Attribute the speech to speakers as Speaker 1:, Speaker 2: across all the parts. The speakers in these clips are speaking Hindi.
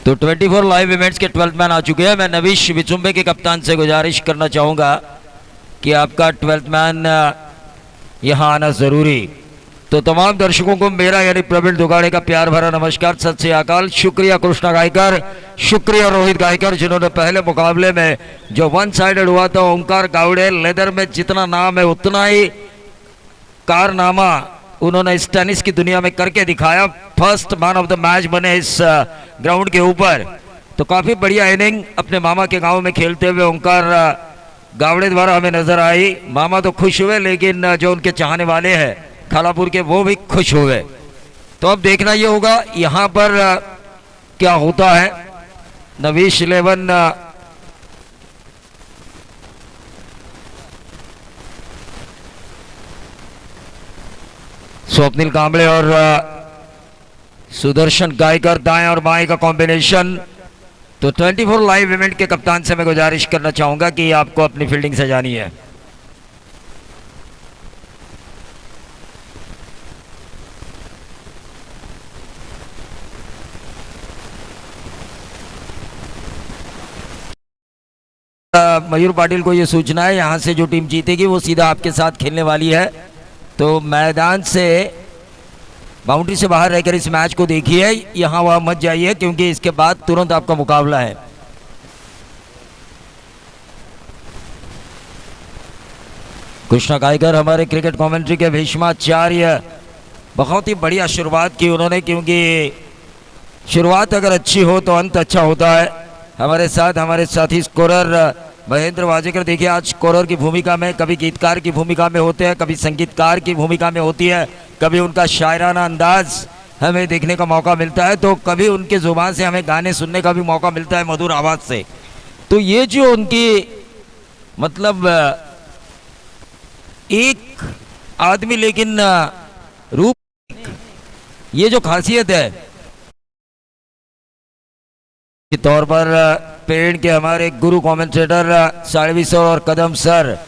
Speaker 1: तो 24 लाइव इवेंट्स के 12th मैन आ चुके हैं। मैं नवीश विचुम्बे के कप्तान से गुजारिश करना चाहूँगा कि आपका 12th मैन यहाँ आना ज़रूरी। तो तमाम दर्शकों को मेरा यानी प्रवीण दुगाड़े का प्यार भरा नमस्कार, सत श्री अकाल। शुक्रिया कृष्णा गायकर, शुक्रिया रोहित गायकर, जिन्होंने पहले मुकाबले में जो वन साइडेड हुआ था ओंकार गावड़े, लेदर में जितना नाम है उतना ही कारनामा उन्होंने इस टेनिस की दुनिया में करके दिखाया। First man of the match बने इस ग्राउंड के ऊपर। तो काफ़ी बढ़िया इनिंग अपने मामा के गांव में खेलते हुए ओंकार गावड़े द्वारा हमें नजर आई। मामा तो खुश हुए, लेकिन जो उनके चाहने वाले हैं खालापुर के, वो भी खुश हुए। तो अब देखना ये होगा यहाँ पर क्या होता है। नवीश 11 स्वप्निल कांबळे और सुदर्शन गायकर दाएं और बाएं का कॉम्बिनेशन। तो 24 लाइव इवेंट के कप्तान से मैं गुजारिश करना चाहूंगा कि आपको अपनी फील्डिंग सजानी है। मयूर पाटिल को यह सूचना है, यहां से जो टीम जीतेगी वो सीधा आपके साथ खेलने वाली है। तो मैदान से बाउंड्री से बाहर रहकर इस मैच को देखिए, यहां वहां मत जाइए, क्योंकि इसके बाद तुरंत आपका मुकाबला है। कृष्णा गायकर हमारे क्रिकेट कमेंट्री के भीष्माचार्य, बहुत ही बढ़िया शुरुआत की उन्होंने, क्योंकि शुरुआत अगर अच्छी हो तो अंत अच्छा होता है। हमारे साथ हमारे साथी स्कोरर महेंद्र वाजेकर, देखिए आज स्कोरर की भूमिका में, कभी गीतकार की भूमिका में होते हैं, कभी संगीतकार की भूमिका में होती है, कभी उनका शायराना अंदाज हमें देखने का मौका मिलता है, तो कभी उनके जुबान से हमें गाने सुनने का भी मौका मिलता है मधुर आवाज़ से। तो ये जो उनकी मतलब एक आदमी लेकिन रूप, ये जो खासियत है के तौर पर पेड़ के हमारे गुरु कमेंटेटर साड़वी और कदम सर,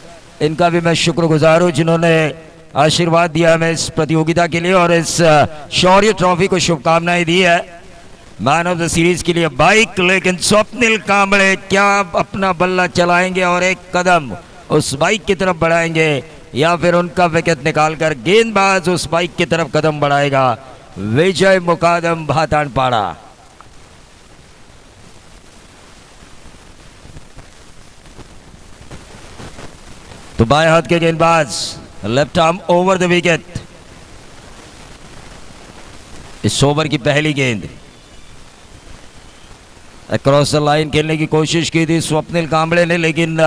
Speaker 1: इनका भी मैं शुक्रगुजार हूँ, जिन्होंने आशीर्वाद दिया हमें इस प्रतियोगिता के लिए और इस शौर्य ट्रॉफी को शुभकामनाएं दी है मैन ऑफ द सीरीज के लिए बाइक। लेकिन स्वप्निल कांबळे क्या अपना बल्ला चलाएंगे और एक कदम उस बाइक की तरफ बढ़ाएंगे, या फिर उनका विकेट निकालकर गेंदबाज उस बाइक की तरफ कदम बढ़ाएगा। विजय मुकादम भातानपाड़ा। तो बाएं हाथ के गेंदबाज, left arm over the wicket. इस ओवर की पहली गेंद अक्रॉस द लाइन खेलने की कोशिश की थी स्वप्निल कांबळे ने, लेकिन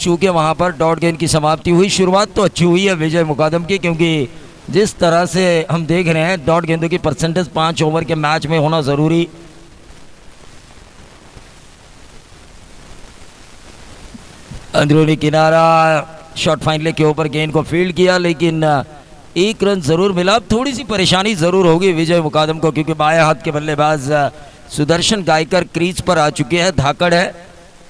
Speaker 1: चूंकि वहां पर डॉट गेंद की समाप्ति हुई। शुरुआत तो अच्छी हुई है विजय मुकादम की, क्योंकि जिस तरह से हम देख रहे हैं डॉट गेंदों की परसेंटेज 5 ओवर के मैच में होना जरूरी। अंदरूनी किनारा शॉट फाइन लेग के ऊपर गेंद को फील्ड किया, लेकिन एक रन जरूर मिला। थोड़ी सी परेशानी जरूर होगी विजय मुकादम को, क्योंकि बाएं हाथ के बल्लेबाज सुदर्शन गायकर क्रीज पर आ चुके हैं। धाकड़ है,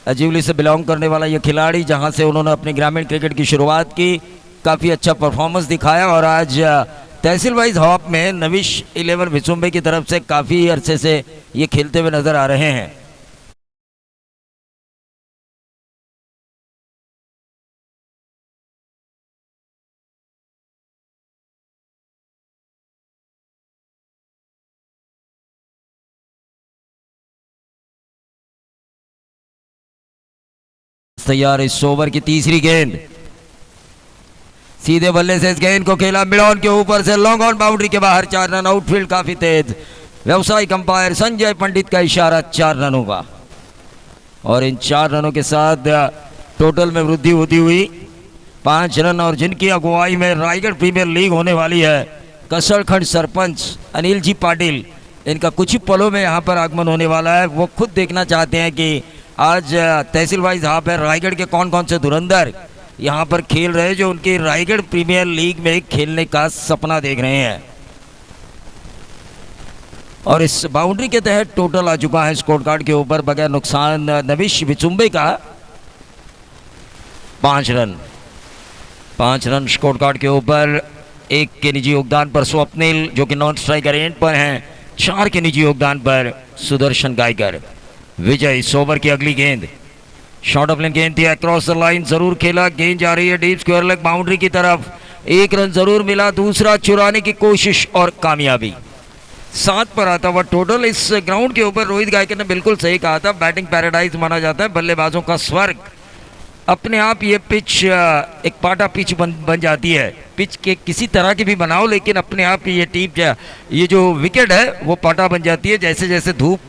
Speaker 1: अजीवली से बिलोंग करने वाला यह खिलाड़ी, जहां से उन्होंने अपने ग्रामीण क्रिकेट की शुरुआत की, काफ़ी अच्छा परफॉर्मेंस दिखाया और आज तहसील वाइज हॉप में नवीश 11 विचुम्बे की तरफ से काफ़ी अरसे से ये खेलते हुए नजर आ रहे हैं। तैयार इस ओवर की तीसरी गेंद, सीधे बल्ले से इस गेंद को खेला मिड ऑन के ऊपर से, लॉन्ग ऑन बाउंड्री के बाहर, 4 रन। आउटफील्ड काफी तेज, व्यवसायिक अंपायर संजय पंडित का इशारा 4 रनों का, और इन 4 रनों के साथ टोटल में वृद्धि होती हुई 5 रन। और जिनकी अगुवाई में रायगढ़ प्रीमियर लीग होने वाली है, कसरखंड सरपंच अनिल जी पाटिल, इनका कुछ ही पलों में यहाँ पर आगमन होने वाला है। वो खुद देखना चाहते हैं कि आज तहसील वाइज यहाँ पर रायगढ़ के कौन कौन से धुरंधर यहाँ पर खेल रहे हैं, जो उनकी रायगढ़ प्रीमियर लीग में खेलने का सपना देख रहे हैं। और इस बाउंड्री के तहत टोटल आ चुका है स्कोर कार्ड के ऊपर बगैर नुकसान नवीश विचुम्बे का 5 रन। 5 रन स्कोर कार्ड के ऊपर। एक के निजी योगदान पर स्वप्निल, जो कि नॉन स्ट्राइकर एंड पर हैं, 4 के निजी योगदान पर सुदर्शन गायकर। विजय इस ओवर की अगली गेंद शॉर्ट ऑफ लेन गेंद थी, अक्रॉस द लाइन जरूर खेला, गेंद जा रही है डीप स्क्वायर लेग बाउंड्री की तरफ, 1 रन जरूर मिला, दूसरा चुराने की कोशिश और कामयाबी। 7 पर आता हुआ टोटल। इस ग्राउंड के ऊपर रोहित गायकर ने बिल्कुल सही कहा था, बैटिंग पैराडाइज माना जाता है, बल्लेबाजों का स्वर्ग। अपने आप ये पिच एक पाटा पिच बन जाती है, पिच के किसी तरह की भी बनाओ, लेकिन अपने आप ये टीम ये जो विकेट है वो पाटा बन जाती है। जैसे जैसे धूप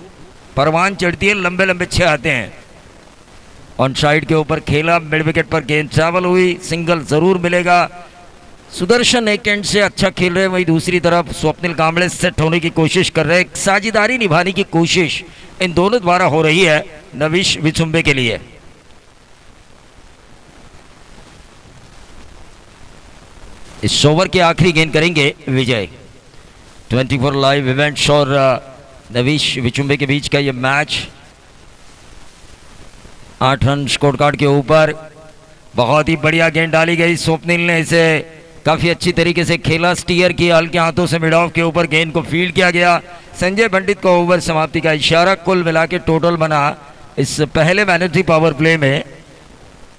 Speaker 1: परवान चढ़ती है, लंबे लंबे 6 आते हैं। ऑन साइड के ऊपर खेला, मिड विकेट पर गेंद ट्रैवल हुई, सिंगल जरूर मिलेगा। सुदर्शन एक एंड से अच्छा खेल रहे हैं, वहीं दूसरी तरफ स्वप्निल कांबळे सेट होने की कोशिश कर रहे हैं। साझेदारी निभाने की कोशिश इन दोनों द्वारा हो रही है नवीश विचुम्बे के लिए। इस ओवर की आखिरी गेंद करेंगे विजय। 24 लाइव इवेंट्स और नवीश विचुम्बे के बीच का यह मैच 8 रन स्कोर कार्ड के ऊपर। बहुत ही बढ़िया गेंद डाली गई, स्वप्निल ने इसे काफी अच्छी तरीके से खेला, स्टीयर किया, हल्के हाथों से मिड ऑफ के ऊपर गेंद को फील्ड किया गया। संजय पंडित को ओवर समाप्ति का इशारा। कुल मिला के टोटल बना इस पहले मैनेजरी पावर प्ले में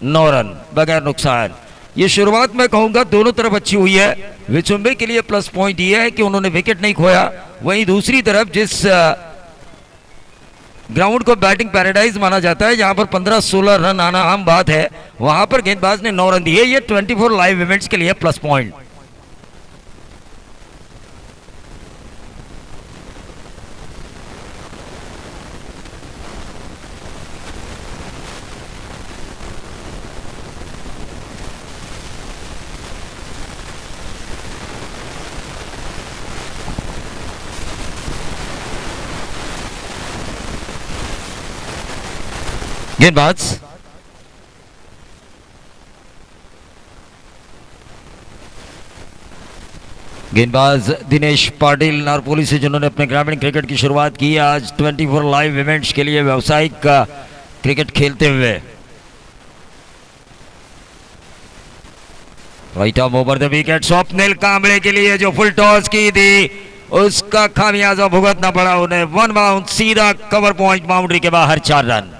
Speaker 1: 9 रन बगैर नुकसान। ये शुरुआत मैं कहूंगा दोनों तरफ अच्छी हुई है। विचुम्बे के लिए प्लस पॉइंट ये है कि उन्होंने विकेट नहीं खोया, वहीं दूसरी तरफ जिस ग्राउंड को बैटिंग पैराडाइज माना जाता है, जहां पर 15-16 रन आना आम बात है, वहां पर गेंदबाज ने 9 रन दिए। ये 24 लाइव इवेंट्स के लिए प्लस पॉइंट। गेंदबाज दिनेश पाटिल नारपोली से, जिन्होंने अपने ग्रामीण क्रिकेट की शुरुआत की आज 24 लाइव इवेंट्स के लिए व्यावसायिक क्रिकेट खेलते हुए। Right arm over the wicket, Swapnil Kamble के लिए जो फुल टॉस की थी उसका खामियाजा भुगतना पड़ा उन्हें। 1 बाउंड सीधा कवर पॉइंट बाउंड्री के बाहर, 4 रन।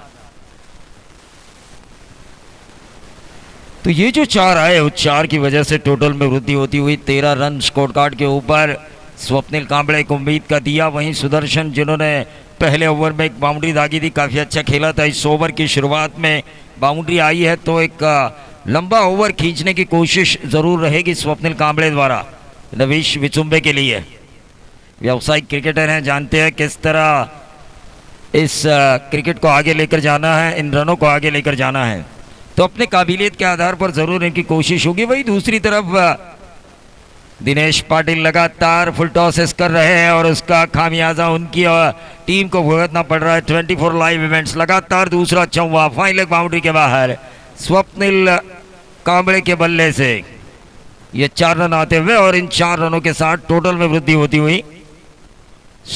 Speaker 1: तो ये जो 4 आए उस 4 की वजह से टोटल में वृद्धि होती हुई 13 रन स्कोर कार्ड के ऊपर स्वप्निल कांबळे को उम्मीद का दिया। वहीं सुदर्शन, जिन्होंने पहले ओवर में एक बाउंड्री दागी थी, काफ़ी अच्छा खेला था। इस ओवर की शुरुआत में बाउंड्री आई है तो एक लंबा ओवर खींचने की कोशिश ज़रूर रहेगी स्वप्निल कांबळे द्वारा नवीश विचुम्बे के लिए। व्यावसायिक क्रिकेटर हैं, जानते हैं किस तरह इस क्रिकेट को आगे लेकर जाना है, इन रनों को आगे लेकर जाना है, तो अपने काबिलियत के आधार पर जरूर इनकी कोशिश होगी। वही दूसरी तरफ दिनेश पाटिल लगातार फुल टॉसेस कर रहे हैं और उसका खामियाजा उनकी टीम को भुगतना पड़ रहा है। 24 लाइव इवेंट्स लगातार दूसरा चौवा, फाइन लेग बाउंड्री के बाहर स्वप्निल कांबळे के बल्ले से ये 4 रन आते हुए और इन 4 रनों के साथ टोटल में वृद्धि होती हुई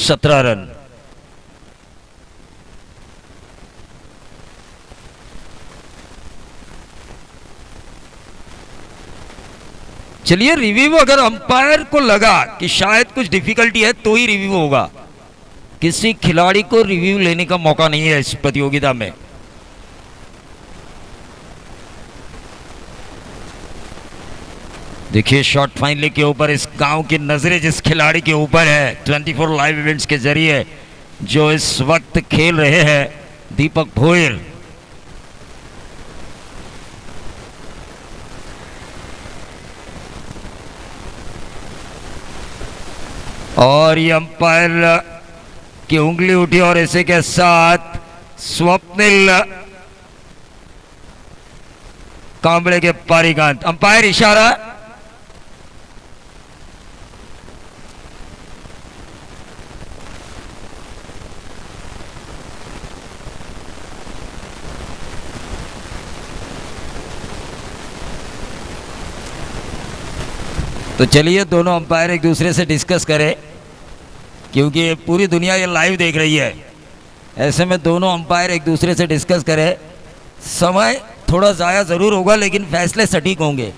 Speaker 1: 17 रन। चलिए, रिव्यू अगर अंपायर को लगा कि शायद कुछ डिफिकल्टी है तो ही रिव्यू होगा, किसी खिलाड़ी को रिव्यू लेने का मौका नहीं है इस प्रतियोगिता में। देखिए शॉट फाइन लेग के ऊपर इस गांव की नजरें जिस खिलाड़ी के ऊपर है 24 लाइव इवेंट्स के जरिए जो इस वक्त खेल रहे हैं, दीपक भोयर। और ये अंपायर की उंगली उठी और इसी के साथ स्वप्निल कांबळे के पारी का अंपायर इशारा। तो चलिए दोनों अंपायर एक दूसरे से डिस्कस करें, क्योंकि पूरी दुनिया ये लाइव देख रही है। ऐसे में दोनों अंपायर एक दूसरे से डिस्कस करें। समय थोड़ा ज़ाया ज़रूर होगा लेकिन फैसले सटीक होंगे।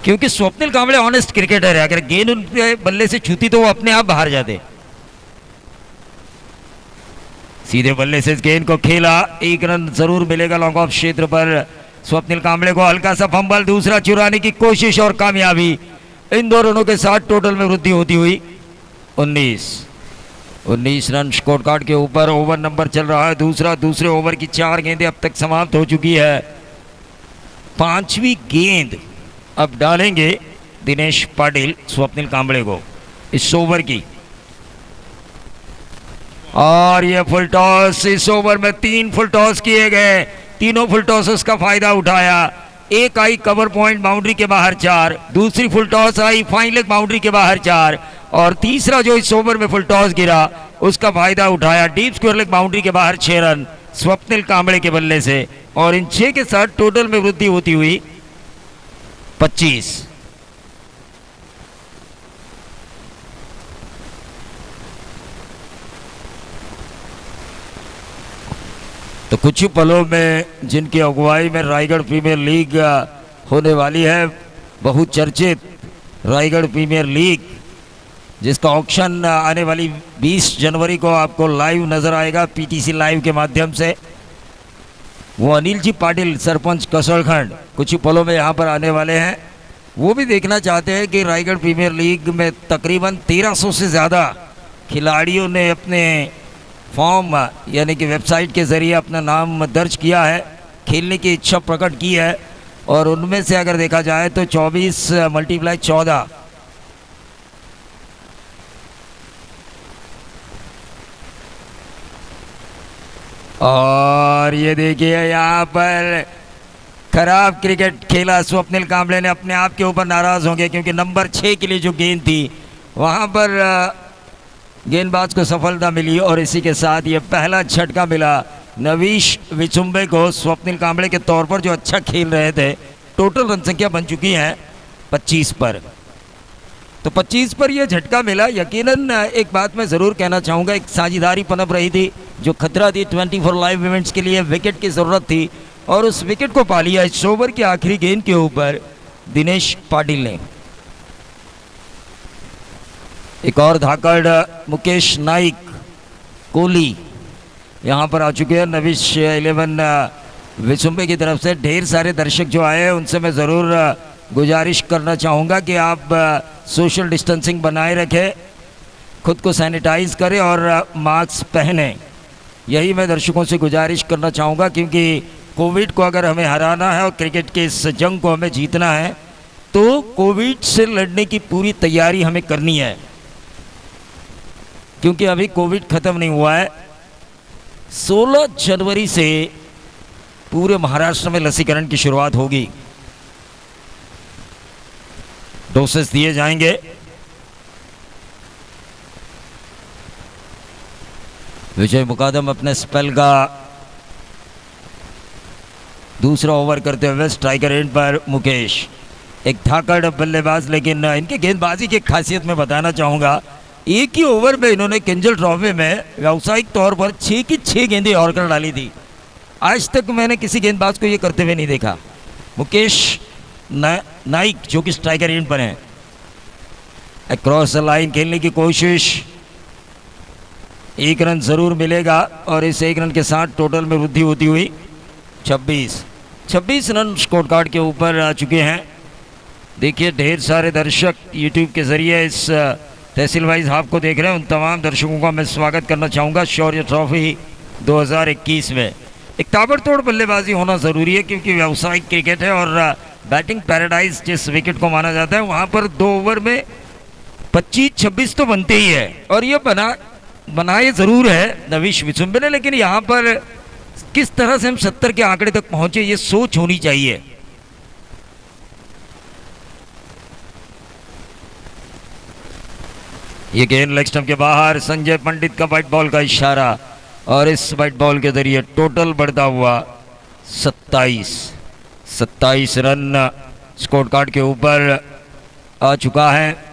Speaker 1: क्योंकि स्वप्निल कांबळे ऑनेस्ट क्रिकेटर है, अगर गेंद उनके बल्ले से छूती तो वो अपने आप बाहर जाते। सीधे बल्ले से इस गेंद को खेला, एक रन जरूर मिलेगा लॉन्ग ऑफ क्षेत्र पर। स्वप्निल कांबळे को हल्का सा फंबल, दूसरा चुराने की कोशिश और कामयाबी। इन दो रनों के साथ टोटल में वृद्धि होती हुई 19 रन स्कोर कार्ड के ऊपर। ओवर नंबर चल रहा है दूसरे ओवर की 4 गेंदें अब तक समाप्त हो चुकी है। 5वीं गेंद अब डालेंगे दिनेश पाटिल स्वप्निल कांबळे को इस ओवर की। और ये फुल टॉस, इस ओवर में 3 फुल टॉस किए गए, तीनों फुल टॉस का फायदा उठाया। एक आई कवर पॉइंट बाउंड्री के बाहर 4, दूसरी फुल टॉस आई फाइन लेग बाउंड्री के बाहर 4, और तीसरा जो इस ओवर में फुल टॉस गिरा उसका फायदा उठाया डीप स्क्वायर लेग बाउंड्री के बाहर 6 रन स्वप्निल कांबळे के बल्ले से। और इन 6 के साथ टोटल में वृद्धि होती हुई 25। तो कुछ ही पलों में जिनकी अगुवाई में रायगढ़ प्रीमियर लीग होने वाली है, बहुचर्चित रायगढ़ प्रीमियर लीग, जिसका ऑक्शन आने वाली 20 जनवरी को आपको लाइव नजर आएगा पीटीसी लाइव के माध्यम से। वो अनिल जी पाटिल सरपंच कसौलखंड कुछ ही पलों में यहाँ पर आने वाले हैं। वो भी देखना चाहते हैं कि रायगढ़ प्रीमियर लीग में तकरीबन 1300 से ज़्यादा खिलाड़ियों ने अपने फॉर्म यानी कि वेबसाइट के ज़रिए अपना नाम दर्ज किया है, खेलने की इच्छा प्रकट की है। और उनमें से अगर देखा जाए तो 24 × 14 और ये देखिए यहाँ पर खराब क्रिकेट खेला स्वप्निल कांबळे ने, अपने आप के ऊपर नाराज होंगे क्योंकि नंबर 6 के लिए जो गेंद थी वहाँ पर गेंदबाज को सफलता मिली। और इसी के साथ ये पहला झटका मिला नवीश विचुम्बे को स्वप्निल कांबळे के तौर पर जो अच्छा खेल रहे थे। टोटल रन संख्या बन चुकी है 25 पर। तो 25 पर यह झटका मिला। यकीनन एक बात मैं ज़रूर कहना चाहूँगा, एक साझेदारी पनप रही थी, जो खतरा थी 24 लाइव इवेंट्स के लिए विकेट की ज़रूरत थी और उस विकेट को पा लिया इस ओवर की आखिरी गेंद के ऊपर दिनेश पाटिल ने। एक और धाकड़ मुकेश नाइक कोहली यहाँ पर आ चुके हैं नविश 11 विचुम्बे की तरफ से। ढेर सारे दर्शक जो आए हैं उनसे मैं ज़रूर गुजारिश करना चाहूँगा कि आप सोशल डिस्टेंसिंग बनाए रखें, खुद को सैनिटाइज करें और मास्क पहने। यही मैं दर्शकों से गुजारिश करना चाहूँगा, क्योंकि कोविड को अगर हमें हराना है और क्रिकेट के इस जंग को हमें जीतना है तो कोविड से लड़ने की पूरी तैयारी हमें करनी है, क्योंकि अभी कोविड ख़त्म नहीं हुआ है। 16 जनवरी से पूरे महाराष्ट्र में लसीकरण की शुरुआत होगी, डोसेस दिए जाएंगे। विजय मुकादम अपने स्पेल का दूसरा ओवर करते हुए स्ट्राइकर एंड पर मुकेश, एक धाकड़ बल्लेबाज, लेकिन इनके गेंदबाजी की खासियत मैं बताना चाहूँगा। एक ही ओवर में इन्होंने किंजल ट्रॉफी में व्यावसायिक तौर पर 6 की 6 गेंदें और कर डाली थी। आज तक मैंने किसी गेंदबाज को ये करते हुए नहीं देखा। मुकेश नाइक जो कि स्ट्राइकर एंड पर हैं, अक्रॉस द लाइन खेलने की कोशिश, 1 रन ज़रूर मिलेगा और इस 1 रन के साथ टोटल में वृद्धि होती हुई 26 रन स्कोर कार्ड के ऊपर आ चुके हैं। देखिए ढेर सारे दर्शक यूट्यूब के ज़रिए इस तहसील वाइज हाफ को देख रहे हैं, उन तमाम दर्शकों का मैं स्वागत करना चाहूँगा शौर्य ट्रॉफी 2021 में। एक ताबड़तोड़ बल्लेबाजी होना ज़रूरी है, क्योंकि व्यावसायिक क्रिकेट है और बैटिंग पैराडाइज जिस विकेट को माना जाता है वहाँ पर 2 ओवर में 25-26 तो बनते ही है। और ये बनाए ज़रूर है नवीश विचुम्बे ने, लेकिन यहाँ पर किस तरह से हम 70 के आंकड़े तक पहुँचे ये सोच होनी चाहिए। ये गेंद लेग स्टंप के बाहर, संजय पंडित का वाइट बॉल का इशारा और इस वाइट बॉल के जरिए टोटल बढ़ता हुआ 27 रन स्कोर कार्ड के ऊपर आ चुका है।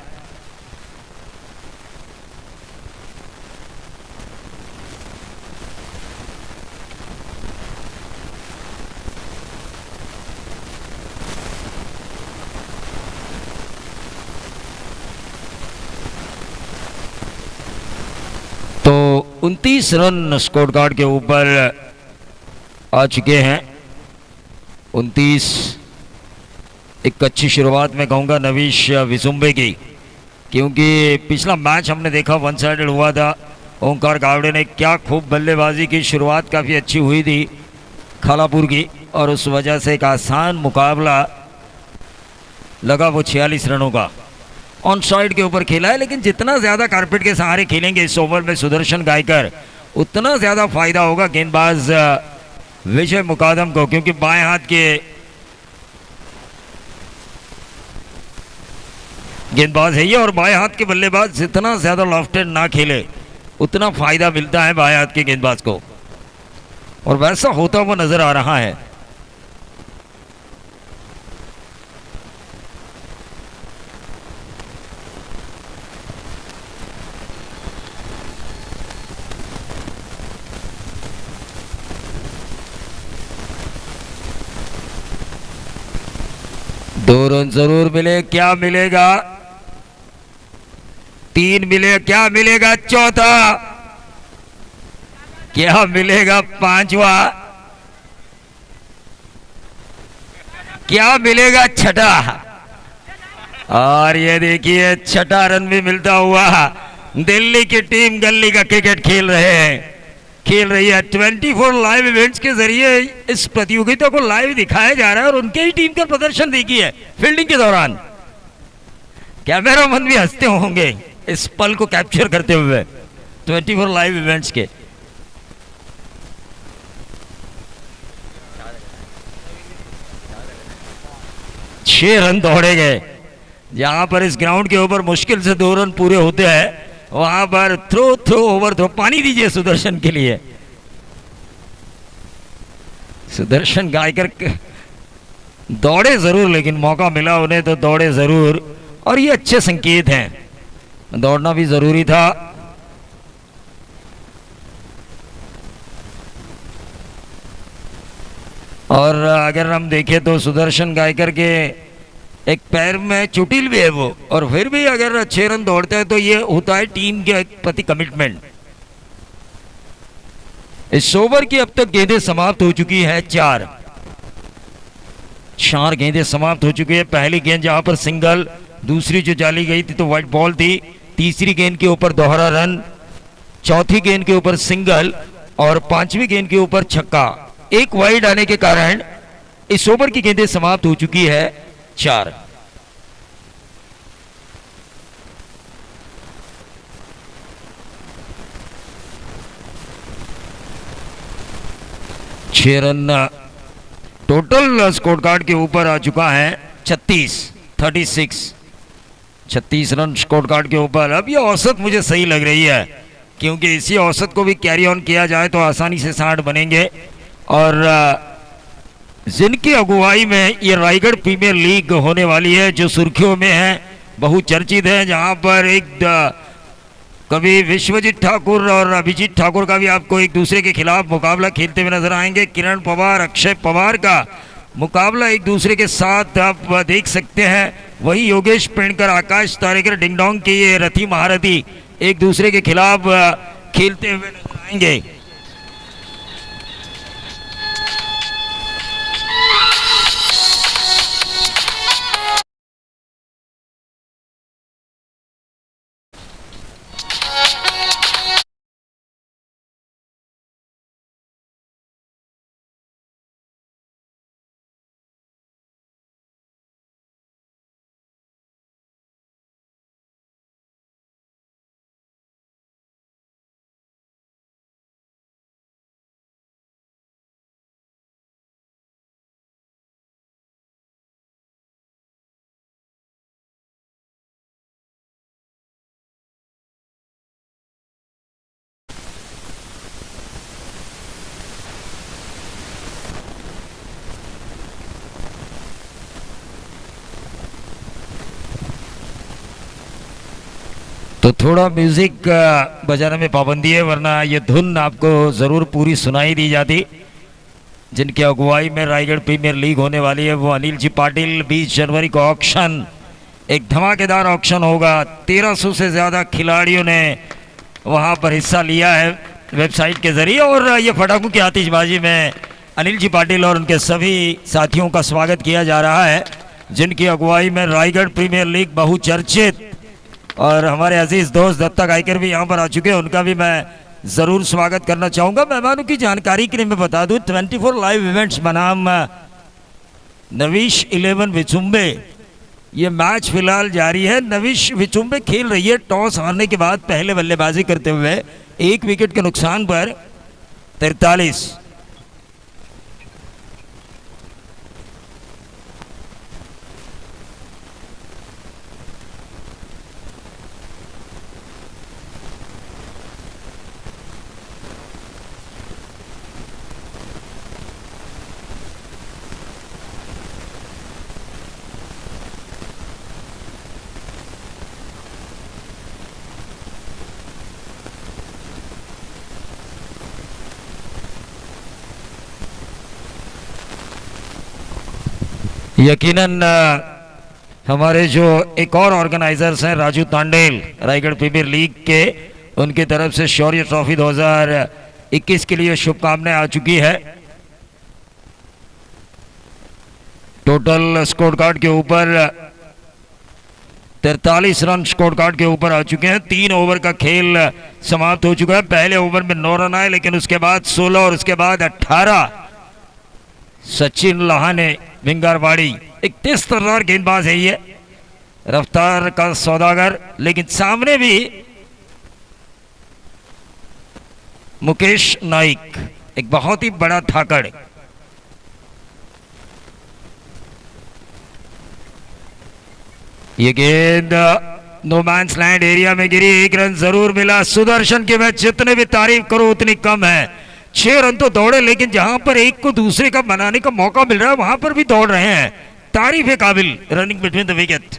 Speaker 1: 29 रन स्कोर कार्ड के ऊपर आ चुके हैं। 29। एक अच्छी शुरुआत मैं कहूँगा नवीश विजुम्बे की, क्योंकि पिछला मैच हमने देखा वन साइडेड हुआ था। ओंकार गावड़े ने क्या खूब बल्लेबाजी की, शुरुआत काफ़ी अच्छी हुई थी खालापुर की, और उस वजह से एक आसान मुकाबला लगा वो 46 रनों का ऑन साइड के ऊपर खेला है। लेकिन जितना ज़्यादा कारपेट के सहारे खेलेंगे इस ओवर में सुदर्शन गायकर, उतना ज़्यादा फायदा होगा गेंदबाज विजय मुकादम को, क्योंकि बाएं हाथ के गेंदबाज है ये, और बाएं हाथ के बल्लेबाज जितना ज़्यादा लॉफ्टेड ना खेले उतना फायदा मिलता है बाएं हाथ के गेंदबाज को, और वैसा होता हुआ नजर आ रहा है। दो रन जरूर मिले, क्या मिलेगा? 3 मिले, क्या मिलेगा? चौथा, क्या मिलेगा? 5वां, क्या मिलेगा? छठा, और ये देखिए छठा रन भी मिलता हुआ। दिल्ली की टीम गली का क्रिकेट खेल रही है। 24 लाइव इवेंट्स के जरिए इस प्रतियोगिता को लाइव दिखाया जा रहा है, और उनके ही टीम का प्रदर्शन देखिए फील्डिंग के दौरान। कैमरामैन भी हंसते होंगे इस पल को कैप्चर करते हुए 24 लाइव इवेंट्स के। छह रन दौड़े गए। जहां पर इस ग्राउंड के ऊपर मुश्किल से 2 रन पूरे होते हैं, वहां पर थ्रो ओवर थ्रो। पानी दीजिए सुदर्शन के लिए। सुदर्शन गायकर दौड़े जरूर, लेकिन मौका मिला उन्हें तो दौड़े जरूर, और ये अच्छे संकेत हैं। दौड़ना भी जरूरी था। और अगर हम देखें तो सुदर्शन गायकर के एक पैर में चोटिल भी है वो, और फिर भी अगर 6 रन दौड़ते हैं तो ये होता है टीम के प्रति कमिटमेंट। इस ओवर की अब तक गेंदें समाप्त हो चुकी है 4 गेंदें समाप्त हो चुकी है। पहली गेंद जहां पर सिंगल, दूसरी जो डाली गई थी तो व्हाइट बॉल थी, तीसरी गेंद के ऊपर दोहरा रन, चौथी गेंद के ऊपर सिंगल, और 5वीं गेंद के ऊपर छक्का। एक वाइड आने के कारण इस ओवर की गेंदें समाप्त हो चुकी है 4। छह रन टोटल स्कोर कार्ड के ऊपर आ चुका है 36 रन स्कोर कार्ड के ऊपर। अब ये औसत मुझे सही लग रही है, क्योंकि इसी औसत को भी कैरी ऑन किया जाए तो आसानी से 60 बनेंगे। और जिनकी अगुवाई में ये रायगढ़ प्रीमियर लीग होने वाली है, जो सुर्खियों में है, बहुचर्चित है, जहां पर एक कभी विश्वजीत ठाकुर और अभिजीत ठाकुर का भी आपको एक दूसरे के खिलाफ मुकाबला खेलते हुए नजर आएंगे। किरण पवार, अक्षय पवार का मुकाबला एक दूसरे के साथ आप देख सकते हैं। वही योगेश पेणकर, आकाश तारेकर, डिंगडोंग के ये रथी महारथी एक दूसरे के खिलाफ खेलते हुए नजर आएंगे। तो थोड़ा म्यूजिक बजाने में पाबंदी है, वरना ये धुन आपको जरूर पूरी सुनाई दी जाती। जिनकी अगुवाई में रायगढ़ प्रीमियर लीग होने वाली है वो अनिल जी पाटिल। 20 जनवरी को ऑक्शन, एक धमाकेदार ऑक्शन होगा। 1300 से ज्यादा खिलाड़ियों ने वहां पर हिस्सा लिया है। वेबसाइट के जरिए। और ये पटाखों की आतिशबाजी में अनिल जी पाटिल और उनके सभी साथियों का स्वागत किया जा रहा है, जिनकी अगुवाई में रायगढ़ प्रीमियर लीग बहुचर्चित और हमारे अजीज दोस्त दत्ता गायकर भी यहाँ पर आ चुके हैं, उनका भी मैं ज़रूर स्वागत करना चाहूँगा। मेहमानों की जानकारी के लिए मैं बता दूँ 24 लाइव इवेंट्स बनाम नविश 11 विचुम्बे, ये मैच फिलहाल जारी है। नविश विचुम्बे खेल रही है टॉस हारने के बाद पहले बल्लेबाजी करते हुए 1 विकेट के नुकसान पर 43। यकीनन हमारे जो एक और ऑर्गेनाइजर्स हैं राजू तांडेल रायगढ़ प्रीमियर लीग के, उनकी तरफ से शौर्य ट्रॉफी 2021 के लिए शुभकामनाएं आ चुकी है। टोटल स्कोर कार्ड के ऊपर 43 रन स्कोर कार्ड के ऊपर आ चुके हैं। 3 ओवर का खेल समाप्त हो चुका है। पहले ओवर में 9 रन आए, लेकिन उसके बाद 16 और उसके बाद 18। सचिन लहाने भिंगारवाड़ी एक तेज तर्रार गेंदबाज है, ये रफ्तार का सौदागर, लेकिन सामने भी मुकेश नाइक एक बहुत ही बड़ा धाकड़। ये गेंद नो मैंस लैंड एरिया में गिरी, 1 रन जरूर मिला। सुदर्शन की मैं जितने भी तारीफ करूं उतनी कम है। 6 रन तो दौड़े, लेकिन जहां पर एक को दूसरे का बनाने का मौका मिल रहा है वहां पर भी दौड़ रहे हैं। तारीफ है काबिल running between the wicket.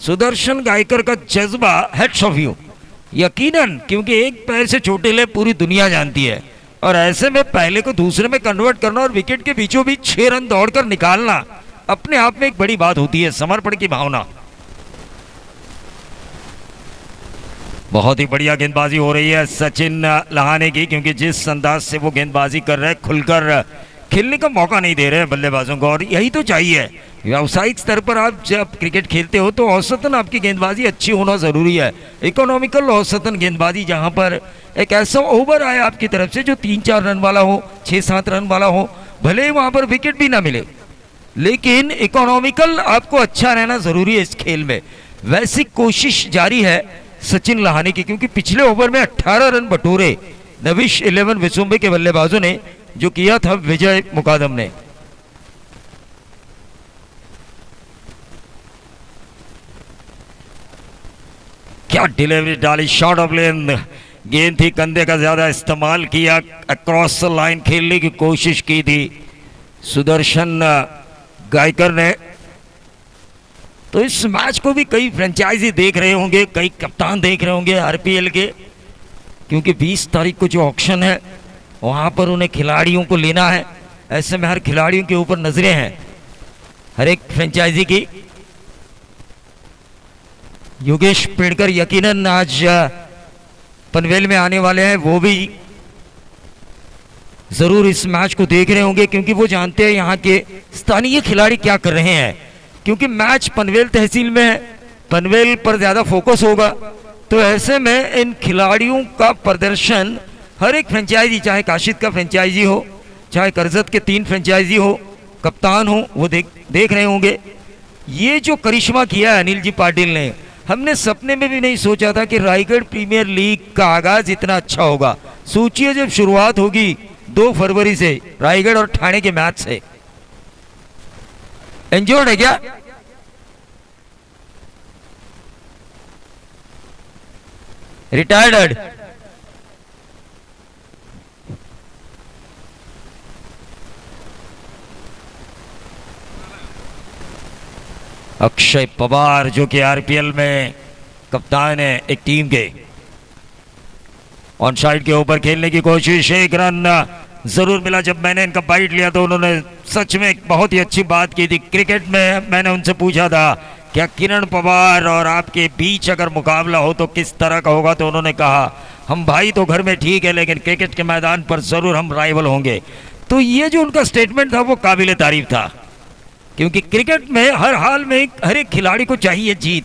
Speaker 1: Sudarshan Gaikar का जज्बा, हेड्स ऑफ यू यकीनन, क्योंकि एक पैर से चोटिल है पूरी दुनिया जानती है, और ऐसे में पहले को दूसरे में कन्वर्ट करना और विकेट के बीचों बीच 6 रन दौड़कर निकालना अपने आप में एक बड़ी बात होती है। समर्पण की भावना। बहुत ही बढ़िया गेंदबाजी हो रही है सचिन लहाने की, क्योंकि जिस अंदाज से वो गेंदबाजी कर रहे हैं, खुलकर खेलने का मौका नहीं दे रहे हैं बल्लेबाजों को, और यही तो चाहिए। व्यावसायिक स्तर पर आप जब क्रिकेट खेलते हो तो औसतन आपकी गेंदबाजी अच्छी होना ज़रूरी है। इकोनॉमिकल औसतन गेंदबाजी, जहां पर एक ऐसा ओवर आए आपकी तरफ से जो 3-4 रन वाला हो, 6-7 रन वाला हो, भले ही वहां पर विकेट भी ना मिले, लेकिन इकोनॉमिकल आपको अच्छा रहना ज़रूरी है इस खेल में। वैसी कोशिश जारी है सचिन लहाने की, क्योंकि पिछले ओवर में 18 रन बटोरे नविश 11 विचुम्बे के बल्लेबाजों ने, जो किया था विजय मुकादम ने। क्या डिलीवरी डाली, शॉर्ट ऑफ लेन गेंद थी, कंधे का ज्यादा इस्तेमाल किया, अक्रॉस लाइन खेलने की कोशिश की थी सुदर्शन गायकर ने। तो इस मैच को भी कई फ्रेंचाइजी देख रहे होंगे, कई कप्तान देख रहे होंगे आरपीएल के, क्योंकि 20 तारीख को जो ऑक्शन है वहां पर उन्हें खिलाड़ियों को लेना है। ऐसे में हर खिलाड़ियों के ऊपर नजरें हैं हर एक फ्रेंचाइजी की। योगेश पेड़कर यकीनन आज पनवेल में आने वाले हैं, वो भी जरूर इस मैच को देख रहे होंगे, क्योंकि वो जानते हैं यहाँ के स्थानीय खिलाड़ी क्या कर रहे हैं। क्योंकि मैच पनवेल तहसील में है, पनवेल पर ज्यादा फोकस होगा, तो ऐसे में इन खिलाड़ियों का प्रदर्शन हर एक फ्रेंचाइजी, चाहे काशिद का फ्रेंचाइजी हो, चाहे करजत के 3 फ्रेंचाइजी हो, कप्तान हो, वो देख रहे होंगे। ये जो करिश्मा किया है अनिल जी पाटिल ने, हमने सपने में भी नहीं सोचा था कि रायगढ़ प्रीमियर लीग का आगाज इतना अच्छा होगा। सोचिए जब शुरुआत होगी 2 फरवरी से रायगढ़ और ठाणे के मैच से। इंजोर्ड है क्या? रिटायर्ड? अक्षय पवार जो कि आरपीएल में कप्तान है एक टीम के, ऑन साइड के ऊपर खेलने की कोशिश, 1 रन जरूर मिला। जब मैंने इनका बाइट लिया तो उन्होंने सच में एक बहुत ही अच्छी बात की थी। क्रिकेट में मैंने उनसे पूछा था क्या किरण पवार और आपके बीच अगर मुकाबला हो तो किस तरह का होगा, तो उन्होंने कहा हम भाई तो घर में ठीक है, लेकिन क्रिकेट के मैदान पर ज़रूर हम राइवल होंगे। तो ये जो उनका स्टेटमेंट था वो काबिल तारीफ था, क्योंकि क्रिकेट में हर हाल में हर एक खिलाड़ी को चाहिए जीत।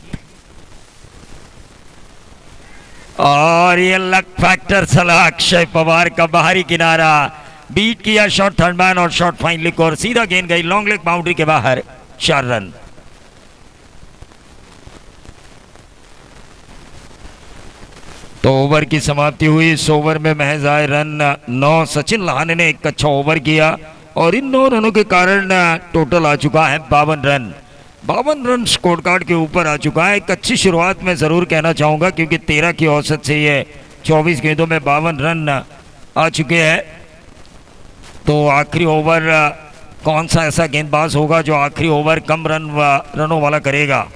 Speaker 1: और ये लक फैक्टर चला अक्षय पवार का बाहरी किनारा, बीट किया शॉट थर्ड मैन और शॉट फाइन लिक और सीधा गेंद गई लॉन्ग लेग बाउंड्री के बाहर, 4 रन। तो ओवर की समाप्ति हुई। इस ओवर में महज आए रन 9। सचिन लहाने ने एक अच्छा ओवर किया और इन 9 रनों के कारण टोटल आ चुका है 52 रन। 52 रन स्कोर कार्ड के ऊपर आ चुका है। एक अच्छी शुरुआत मैं ज़रूर कहना चाहूँगा, क्योंकि 13 की औसत से ये 24 गेंदों में 52 रन आ चुके हैं। तो आखिरी ओवर कौन सा ऐसा गेंदबाज होगा जो आखिरी ओवर कम रनों वाला करेगा।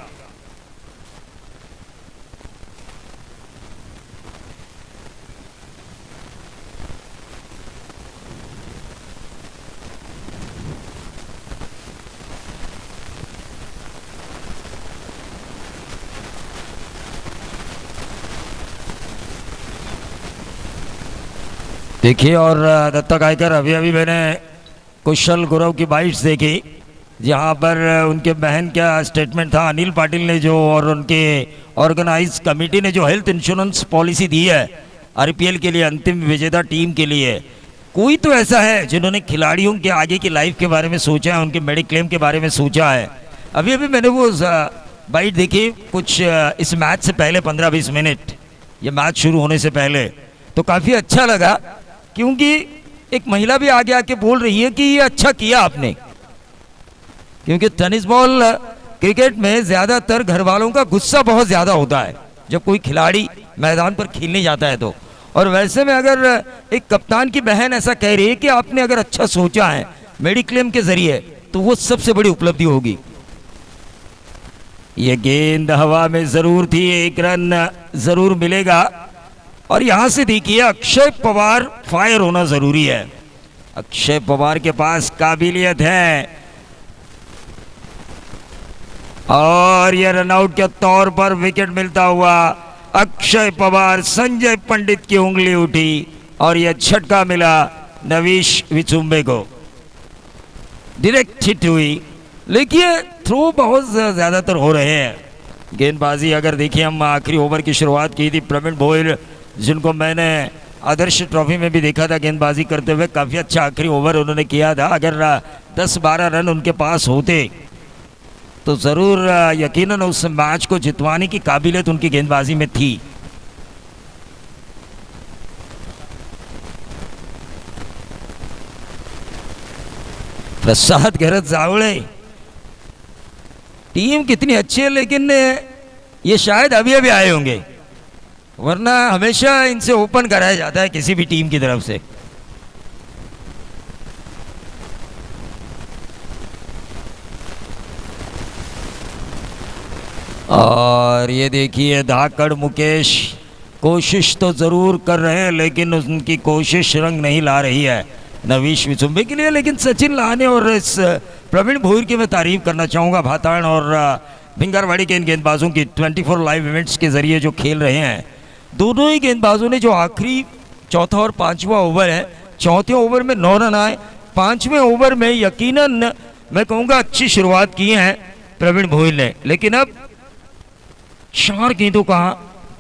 Speaker 1: देखिए, और दत्ता गायकर अभी अभी मैंने कुशल गुरव की बाइट्स देखी, जहाँ पर उनके बहन का स्टेटमेंट था। अनिल पाटिल ने जो और उनके ऑर्गेनाइज कमेटी ने जो हेल्थ इंश्योरेंस पॉलिसी दी है आईपीएल के लिए, अंतिम विजेता टीम के लिए, कोई तो ऐसा है जिन्होंने खिलाड़ियों के आगे की लाइफ के बारे में सोचा है, उनके मेडिक्लेम के बारे में सोचा है। अभी अभी मैंने वो बाइट देखी कुछ इस मैच से पहले 15-20 मिनट, ये मैच शुरू होने से पहले, तो काफ़ी अच्छा लगा, क्योंकि एक महिला भी आगे आके बोल रही है कि ये अच्छा किया आपने। क्योंकि टेनिस बॉल क्रिकेट में ज़्यादातर घर वालों का गुस्सा बहुत ज़्यादा होता है जब कोई खिलाड़ी मैदान पर खेलने जाता है तो। और वैसे में अगर एक कप्तान की बहन ऐसा कह रही है कि आपने अगर अच्छा सोचा है मेडिक्लेम के जरिए, तो वो सबसे बड़ी उपलब्धि होगी। ये गेंद हवा में ज़रूर थी, 1 रन ज़रूर मिलेगा। और यहां से देखिए, अक्षय पवार फायर होना जरूरी है। अक्षय पवार के पास काबिलियत है। और यह रनआउट के तौर पर विकेट मिलता हुआ अक्षय पवार, संजय पंडित की उंगली उठी और यह झटका मिला नवीश विचुम्बे को। डायरेक्ट हिट हुई, लेकिन थ्रो बहुत ज्यादातर हो रहे हैं। गेंदबाजी अगर देखिए, हम आखिरी ओवर की शुरुआत की थी प्रवीण भोयर, जिनको मैंने आदर्श ट्रॉफी में भी देखा था गेंदबाजी करते हुए, काफ़ी अच्छा आखिरी ओवर उन्होंने किया था। अगर 10-12 रन उनके पास होते तो ज़रूर यकीनन उस मैच को जितवाने की काबिलियत उनकी गेंदबाजी में थी। प्रसाद गरज जावड़े, टीम कितनी अच्छी है, लेकिन ये शायद अभी अभी आए होंगे, वरना हमेशा इनसे ओपन कराया जाता है किसी भी टीम की तरफ से। और ये देखिए, धाकड़ मुकेश कोशिश तो ज़रूर कर रहे हैं, लेकिन उनकी कोशिश रंग नहीं ला रही है नवीश विचुम्बे के लिए। लेकिन सचिन लाने और इस प्रवीण भोयर की मैं तारीफ करना चाहूँगा, भाताड़ और भिंगरवाड़ी के इन गेंदबाजों की 24 लाइव इवेंट्स के ज़रिए जो खेल रहे हैं। दोनों ही गेंदबाजों ने जो आखिरी चौथा और 5वां ओवर है, चौथे ओवर में 9 रन आए, 5वें ओवर में यकीनन मैं कहूँगा अच्छी शुरुआत की है प्रवीण भोयर ने। लेकिन अब 4 गेंदों का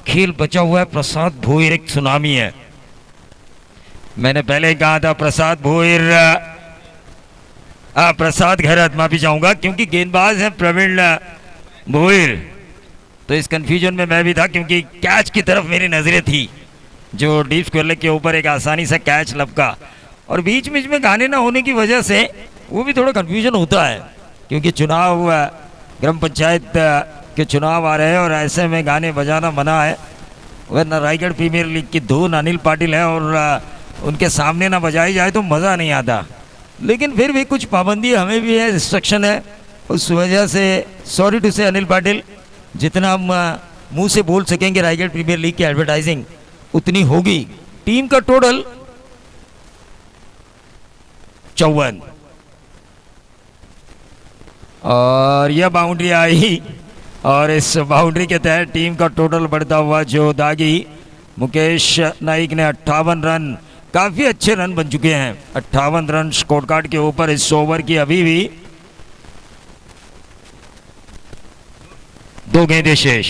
Speaker 1: खेल बचा हुआ है। प्रसाद भोयर एक सुनामी है। मैंने पहले कहा था प्रसाद भोयर, प्रसाद घरत, माफी चाहूंगा, क्योंकि गेंदबाज है प्रवीण भोयर, तो इस कंफ्यूजन में मैं भी था, क्योंकि कैच की तरफ मेरी नजरें थी, जो डीप स्क्वायर के ऊपर एक आसानी से कैच लपका, और बीच बीच में गाने ना होने की वजह से वो भी थोड़ा कंफ्यूजन होता है, क्योंकि चुनाव ग्राम पंचायत के चुनाव आ रहे हैं और ऐसे में गाने बजाना मना है। वरना रायगढ़ प्रीमियर लीग की धुन अनिल पाटिल है और उनके सामने ना बजाई जाए तो मज़ा नहीं आता। लेकिन फिर भी कुछ पाबंदी हमें भी है, रिस्ट्रिक्शन है, उस वजह से सॉरी टू से अनिल पाटिल, जितना हम मुंह से बोल सकेंगे रायगढ़ प्रीमियर लीग की एडवर्टाइजिंग उतनी होगी। टीम का टोटल 54 और यह बाउंड्री आई और इस बाउंड्री के तहत टीम का टोटल बढ़ता हुआ जो दागी मुकेश नाइक ने 58 रन, काफी अच्छे रन बन चुके हैं। 58 रन स्कोर कार्ड के ऊपर इस ओवर की अभी भी 2 गेंदें शेष।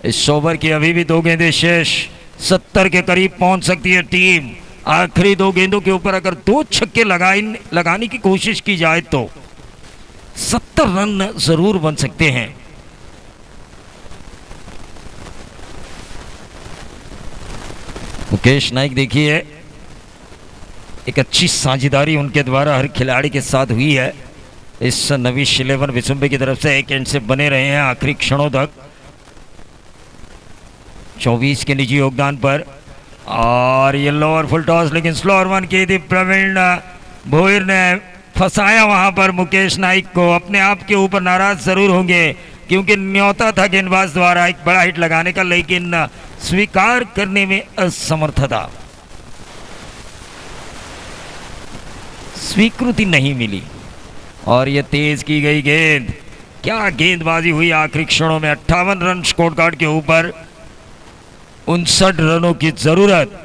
Speaker 1: इस ओवर की अभी भी 2 गेंदें शेष। 70 के करीब पहुंच सकती है टीम। आखिरी 2 गेंदों के ऊपर अगर 2 छक्के लगाने की कोशिश की जाए तो 70 रन जरूर बन सकते हैं। मुकेश नाइक देखिए, एक अच्छी साझेदारी उनके द्वारा हर खिलाड़ी के साथ हुई है। इस नविश 11 विसुंबे की तरफ से एक एंड से बने रहे हैं आखिरी क्षणों तक। 24 के निजी योगदान पर, और ये लोअर फुल टॉस, लेकिन स्लोअर वन की थी। प्रवीण भोईर ने फंसाया वहां पर मुकेश नाइक को। अपने आप के ऊपर नाराज जरूर होंगे क्योंकि न्योता था गेंदबाज द्वारा एक बड़ा हिट लगाने का, लेकिन स्वीकार करने में असमर्थता, स्वीकृति नहीं मिली। और ये तेज की गई गेंद, क्या गेंदबाजी हुई आखिरी क्षणों में। 58 रन स्कोर कार्ड के ऊपर, 59 रनों की जरूरत।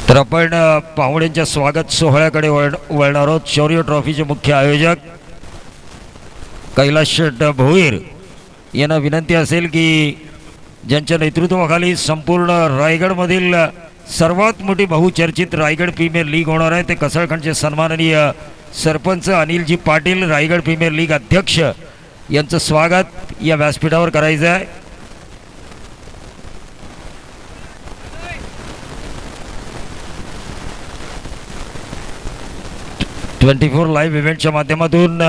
Speaker 1: तर आपण पाहुण्यांच्या स्वागत सोहळ्याकडे वळणार आहोत। शौर्य ट्रॉफीचे मुख्य आयोजक कैलाश शेठ भोईर यांना विनंती असेल की ज्यांच्या नेतृत्वाखाली संपूर्ण रायगडमधील सर्वात मोठी बहुचर्चित रायगड प्रीमियर लीग होणार आहे, ते कसळखंडचे सन्माननीय सरपंच अनिलजी पाटील, रायगड प्रीमियर लीग अध्यक्ष, यांचं स्वागत या व्यासपीठावर करायचं आहे। 24 लाईव्ह इव्हेंटच्या माध्यमातून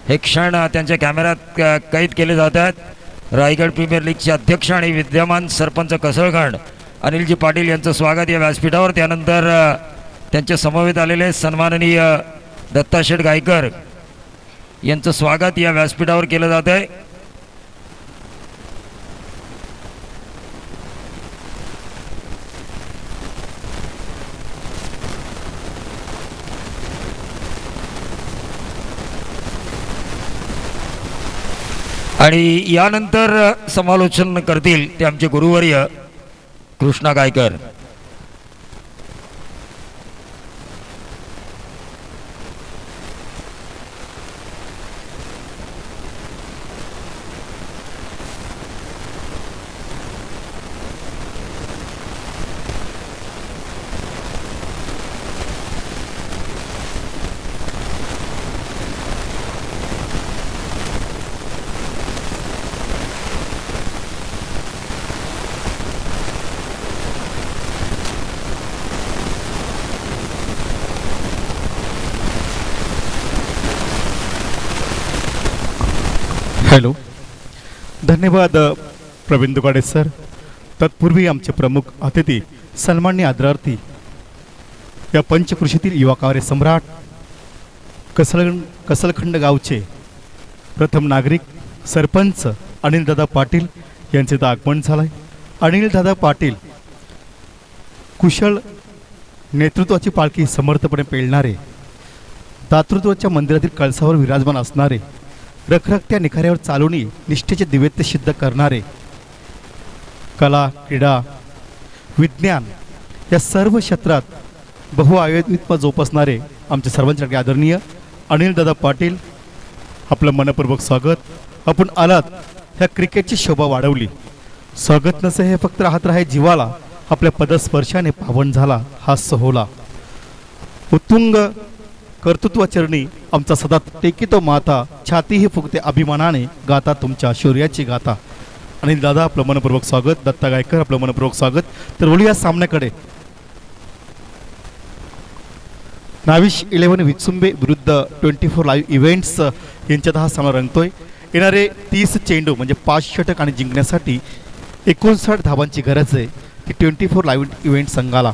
Speaker 1: हे क्षण त्यांच्या कॅमेऱ्यात कैद केले जातात। रायगड प्रीमियर लीगचे अध्यक्ष आणि विद्यमान सरपंच कसळखंड अनिलजी पाटील यांचं स्वागत या व्यासपीठावर। त्यानंतर त्यांच्या समवेत आलेले सन्माननीय दत्ताशेठ गायकर यांचं स्वागत या व्यासपीठावर केलं जात आहे। आणि यानंतर समालोचन करतील ते आमचे गुरुवर्य कृष्णा गायकर।
Speaker 2: हॅलो, धन्यवाद प्रवीण दुगाडे सर। तत्पूर्वी आमचे प्रमुख अतिथी सन्माननीय आदरार्थी या पंचकृषीतील युवा कार्य सम्राट कसलखंड गावचे प्रथम नागरिक सरपंच अनिलदादा पाटील यांचे तर आगमन झालंय। अनिलदादा पाटील कुशल नेतृत्वाची पालखी समर्थपणे पेलणारे, दातृत्वाच्या मंदिरातील कळसावर विराजमान असणारे, रखरखत्या निखाऱ्यावर चालवणी निष्ठेचे दिव्यत्य सिद्ध करणारे, कला, क्रीडा, विज्ञान या सर्व क्षेत्रात बहुआयामीत्व जोपासणारे आमचे सर्वांसाठी आदरणीय अनिलदादा पाटील, आपलं मनपूर्वक स्वागत। आपण आलात ह्या क्रिकेटची शोभा वाढवली। स्वागत नसे हे फक्त राहत राहे जीवाला, आपल्या पदस्पर्शाने पावन झाला हा सोहळा। उत्तुंग कर्तृत्वाचरणी आमचा सदा टेकितो माता, छातीही फुगते अभिमानाने गाता तुमच्या शौर्याची गाथा। आणि दादा आपलं मनपूर्वक स्वागत, दत्ता गायकर आपलं मनपूर्वक स्वागत। तर बोलूया सामन्याकडे। नाविश 11 विचुंबे विरुद्ध 24 लाईव्ह इव्हेंट्स यांच्यात हा सामना रंगतोय। येणारे 30 चेंडू म्हणजे 5 षटक आणि जिंकण्यासाठी 59 धावांची गरज आहे ती 24 लाईव्ह इव्हेंट संघाला।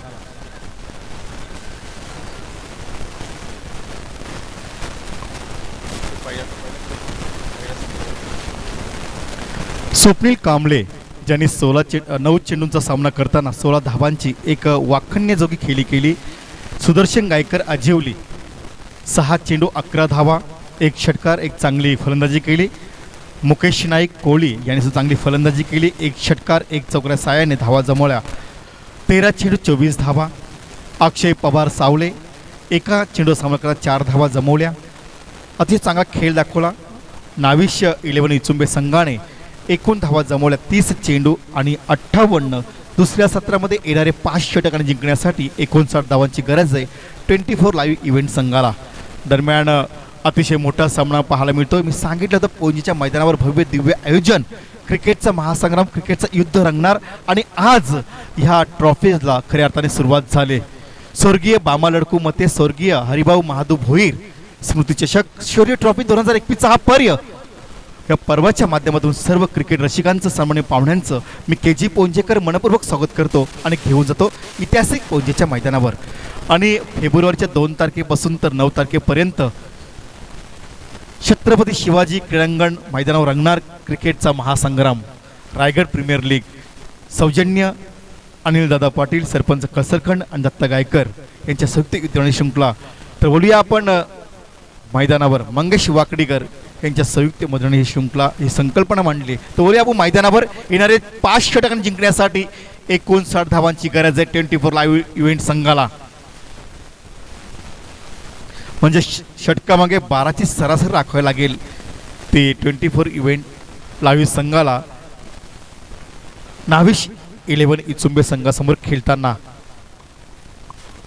Speaker 2: स्वप्नील कांबळे ज्यांनी 9 चेंडूंचा सामना करताना 16 धावांची एक वाखण्याजोगी खेळी केली. सुदर्शन गायकर आजिवली 6 चेंडू 11 धावा, 1 षटकार, एक चांगली फलंदाजी केली. मुकेश नाईक कोळी यांनी सुद्धा चांगली फलंदाजी केली. 1 षटकार, 1 चौकऱ्या साह्याने धावा जमवल्या. 13 चेंडू 24 धावा. अक्षय पवार सावले एका चेंडू सामना करता 4 धावा जमवल्या. अतिशय चांगला खेळ दाखवला. नाविश 11 इचुंबे संघाने एकूण धावा जमवल्या 30 चेंडू आणि 58. दुसऱ्या सत्रामध्ये येणारे 5 षटकांनी जिंकण्यासाठी 59 धावांची गरज आहे 24 लाईव्ह इव्हेंट संघाला. दरम्यान अतिशय मोठा सामना पाहायला मिळतोय. मी सांगितलं होतं पोंजीच्या मैदानावर भव्य दिव्य आयोजन, क्रिकेटचा महासंग्राम, क्रिकेटचं युद्ध रंगणार आणि आज ह्या ट्रॉफीजला खऱ्या अर्थाने सुरुवात झाली. स्वर्गीय बामा लडकू मते, स्वर्गीय हरिभाऊ महादू भोईर स्मृतिचषक शौर्य ट्रॉफी 2021चा हा पर्य. या पर्वाच्या माध्यमातून सर्व क्रिकेट रसिकांचं, सामान्य पाहुण्यांचं मी KG पोंजेकर मनपूर्वक स्वागत करतो आणि घेऊन जातो ऐतिहासिक पोंजेच्या मैदानावर. आणि फेब्रुवारीच्या 2 तारखेपासून तर 9 तारखेपर्यंत छत्रपती शिवाजी क्रीडांगण मैदानावर रंगणार क्रिकेटचा महासंग्राम. रायगड प्रीमियर लीग सौजन्य अनिलदादा पाटील, सरपंच कसरखंड आणि दत्ता गायकर यांच्या संयुक्त वितरण शृंखला. तर बोलूया आपण मैदानावर मंगेश वाकडीकर यांच्या संयुक्त मधून ही शृंखला, ही संकल्पना मांडली. तर बोलूया आपण मैदानावर येणारे 5 षटकांनी जिंकण्यासाठी 59 धावांची गरज आहे 24 लाईव्ह इव्हेंट संघाला. म्हणजे षटकामागे 12ची सरासरी राखावी लागेल ते 24 इव्हेंट लाईव्ह संघाला. नाविश 11 इचुंबे संघासमोर खेळताना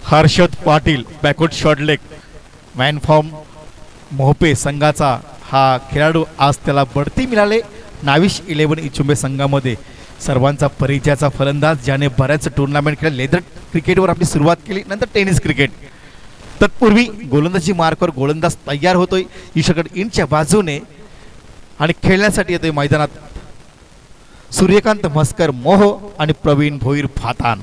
Speaker 2: Harshad Patil backward short leg मॅन फॉर्म मोहपे संघाचा हा खेळाडू. आज त्याला बढती मिळाले नाविश 11 इचुंबे संघामध्ये. सर्वांचा परिचयाचा फलंदाज, ज्याने बऱ्याच टुर्नामेंट खेळले. लेदर क्रिकेटवर आपली सुरुवात केली, नंतर टेनिस क्रिकेट. तत्पूर्वी गोलंदाजी मार्कवर गोलंदाज तयार होतोय ईशाकडे इंटच्या बाजूने आणि खेळण्यासाठी येतोय मैदानात सूर्यकांत म्हस्कर मोह आणि प्रवीण भोईर फातान.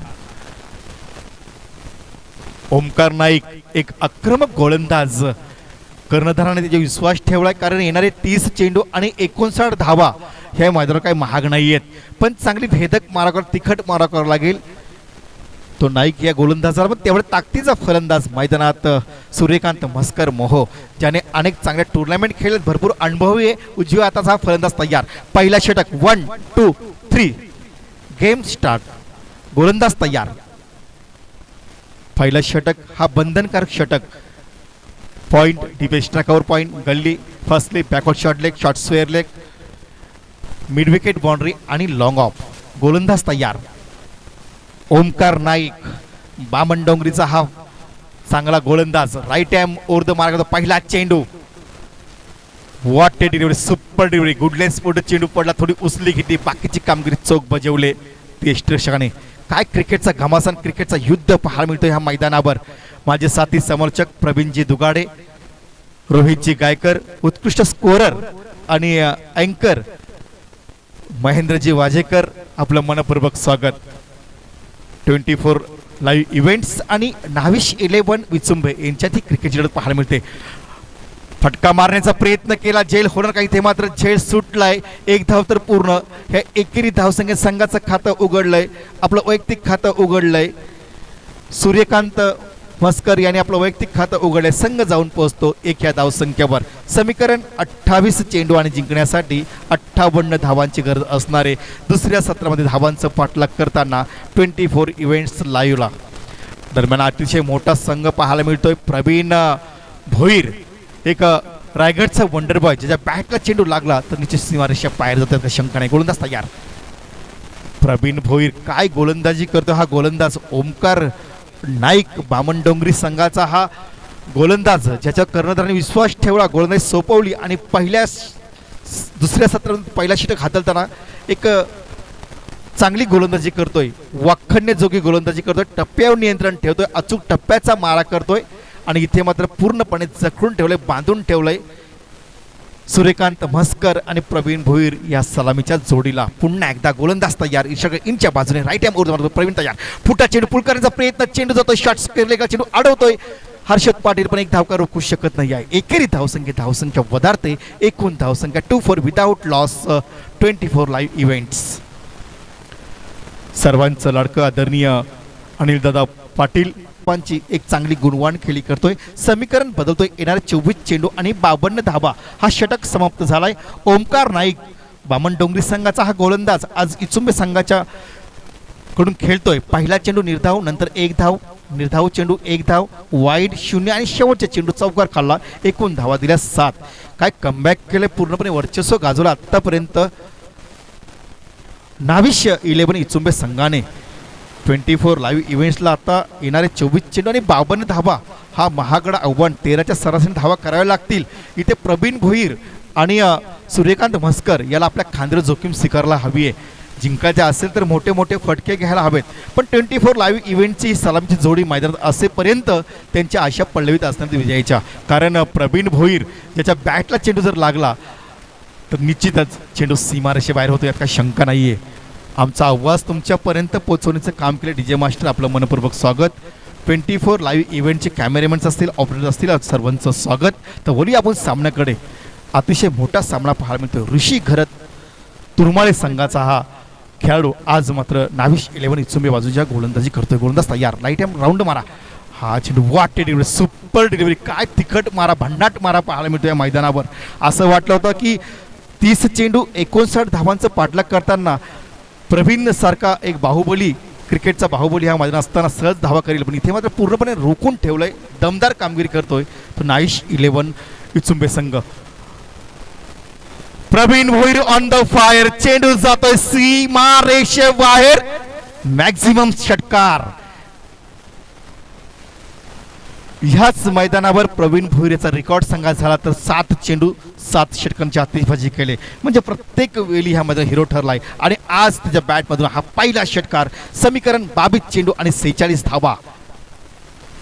Speaker 2: ओमकार नाईक एक आक्रमक गोलंदाज, कर्णधाराने त्याचा विश्वास ठेवलाय, कारण येणारे 30 चेंडू आणि 59 धावा ह्या मैदानावर काही महाग नाही आहेत, पण चांगली भेदक मारा, तिखट मारा करावा लागेल तो नाईक या गोलंदाजाला. पण तेवढा ताकदीचा फलंदाज मैदानात सूर्यकांत म्हस्कर मोहो, ज्याने अनेक चांगल्या टुर्नामेंट खेळले, भरपूर अनुभवी आहे. उजव्या हाताचा हा फलंदाज तयार. पहिला षटक 1 2 3 गेम स्टार्ट. गोलंदाज तयार. पहिला षटक हा बंधनकारक षटक. पॉइंट डीप स्ट्रायकावर point, gully, first leg, backward short leg, short square leg, mid wicket boundary आणि लॉंग ऑफ. गोलंदाज तयार. ओमकार नाईक बामण डोंगरीचा हा चांगला गोलंदाज, right hand over the mark. पहिला चेंडू, what a delivery, super delivery, गुडलेस पुढे चेंडू पडला, थोडी उचली घेतली, बाकीची कामगिरी चोख बजावले यष्टीरक्षकाने. काय क्रिकेटचा घमासान, क्रिकेटचा युद्ध पाहायला मिळतो ह्या मैदानावर. माझे साथी समर्थक प्रवीणजी दुगाडे, रोहितजी गायकर, उत्कृष्ट स्कोरर आणि अँकर महेंद्रजी वाजेकर, आपलं मनपूर्वक स्वागत. 24 लाईव्ह इव्हेंट्स आणि नाविश 11 विचुंबे यांच्यात ही क्रिकेट लढत पाहायला मिळते. फटका मारण्याचा प्रयत्न केला, झेल होणार काही, ते मात्र झेल सुटलाय. 1 धाव तर पूर्ण. ह्या एकेरी धावसंख्येत संघाचं खातं उघडलंय, आपलं वैयक्तिक खातं उघडलंय. सूर्यकांत म्हस्कर यांनी आपलं वैयक्तिक खातं उघडलंय. संघ जाऊन पोहोचतो 1 या धावसंख्येवर. समीकरण 28 चेंडू आणि जिंकण्यासाठी 58 धावांची गरज असणारे दुसऱ्या सत्रामध्ये धावांचं पाठलाग करताना 24 इव्हेंट्स लाईव्हला. दरम्यान अतिशय मोठा संघ पाहायला मिळतोय. प्रवीण भोईर एक रायगडचा वंडर बॉय, ज्याच्या बॅटला चेंडू लागला तर निश्चित सीमारेषा पायर जातात का शंका नाही. गोलंदाज तयार. प्रवीण भोईर काय गोलंदाजी करतो हा गोलंदाज. ओमकार नाईक बामण डोंगरी संघाचा हा गोलंदाज, ज्याच्या कर्णधाराने विश्वास ठेवला, गोलंदाजी सोपवली आणि दुसऱ्या सत्रात पहिला षटक हाताळताना एक चांगली गोलंदाजी करतोय, वाखण्याजोगी गोलंदाजी करतोय, टप्प्यावर नियंत्रण ठेवतोय, अचूक टप्प्याचा मारा करतोय आणि इथे मात्र पूर्णपणे जखडून ठेवलंय, बांधून ठेवलंय सूर्यकांत म्हस्कर आणि प्रवीण भोईर या सलामीच्या जोडीला. पुन्हा एकदा गोलंदाज तयार. ईशाकडे इंच्या बाजूने राईट हँड ओव्हर प्रवीण तयार. फुटा चेंडू पुल करण्याचा प्रयत्न, चेंडू जातोय, शॉर्ट स्क्वेअर चेंडू अडवतोय. हर्षद पाटील पण एक धावका रोखू शकत नाही आहे. एकेरी धावसंख्या वधारते. एकूण धावसंख्या 2-4 विदाउट लॉस. 24 live events. सर्वांचं लाडकं आदरणीय अनिलदादा पाटील पंची एक चांगली गुणवान खेळी करतोय. समीकरण बदलतोय. येणारे 24 चेंडू आणि 52 धाबा हा षटक समाप्त झालाय. ओमकार नाईक बामण डोंगरी संघाचा हा गोलंदाज आज इचुंबे संघाच्या कडून खेळतोय. पहिला चेंडू निर्धाव, नंतर एक धाव, निर्धाव चेंडू एक धाव, वाईड 0 आणि शेवटच्या चेंडू चौकार खाल्ला. एकूण धावा दिल्या 7. काय कमबॅक केले, पूर्णपणे वर्चस्व गाजवलं आतापर्यंत नाविश 11 इचुंबे संघाने. 24 लाईव्ह इव्हेंट्सला आता येणारे 24 चेंडू आणि 52 धावा हा महागडा आव्हान. 13च्या सरासरी धावा कराव्या लागतील. इथे प्रवीण भोईर आणि सूर्यकांत म्हस्कर याला आपल्या खांद्यावर जोखीम स्वीकारला हवी आहे. जिंकायचे असेल तर मोठे मोठे फटके घ्यायला हवेत. पण 24 लाईव्ह इव्हेंटची सलामीची जोडी मैदानात असेपर्यंत त्यांच्या आशा पल्लवीत असणार विजयाच्या. कारण प्रवीण भोईर ज्याच्या बॅटला चेंडू जर लागला तर निश्चितच चेंडू सीमारेषेबाहेर होतो, यात काही शंका नाही आहे. आमचा आवाज तुमच्यापर्यंत पोहोचवण्याचं काम केलं डीजे मास्टर, आपलं मनपूर्वक स्वागत. 24 लाईव्ह इव्हेंटचे कॅमेरेमॅन्स असतील, ऑपरेटर असतील, सर्वांचं स्वागत. तर बोलूया आपण सामन्याकडे. अतिशय मोठा सामना पाहायला मिळतो. ऋषी घरत तुरमाळे संघाचा हा खेळाडू आज मात्र नाविश 11 इचुंबे बाजूच्या गोलंदाजी करतोय. गोलंदाज तयार, लाईट हँड राऊंड मारा. हा चेंडू वाटे डिलिव्हरी, सुपर डिलिव्हरी. काय तिखट मारा, भन्नाट मारा पाहायला मिळतो या मैदानावर. असं वाटलं होतं की 30 चेंडू 59 धावांचं पाठलाग करताना प्रवीण सारखा एक बाहुबली, क्रिकेटचा बाहुबली हा मैदान असताना सहज धावा करेल, पण इथे मात्र पूर्णपणे रोखून ठेवलंय. दमदार कामगिरी करतोय तो नाविश 11 इचुंबे संघ. Pravin Bhoir on the fire. चेंडू जातोय सीमा रेषेबाहेर. मॅक्झिमम षटकार. ह्याच मैदानावर प्रवीण भोईर याचा रेकॉर्ड संघात झाला तर 7 चेंडू 7 षटकांची आतिषबाजी केले. म्हणजे प्रत्येक वेळी ह्या मैदान हिरो ठरलाय. आणि आज त्याच्या बॅटमधून हा पहिला षटकार. समीकरण 22 चेंडू आणि 46 धावा.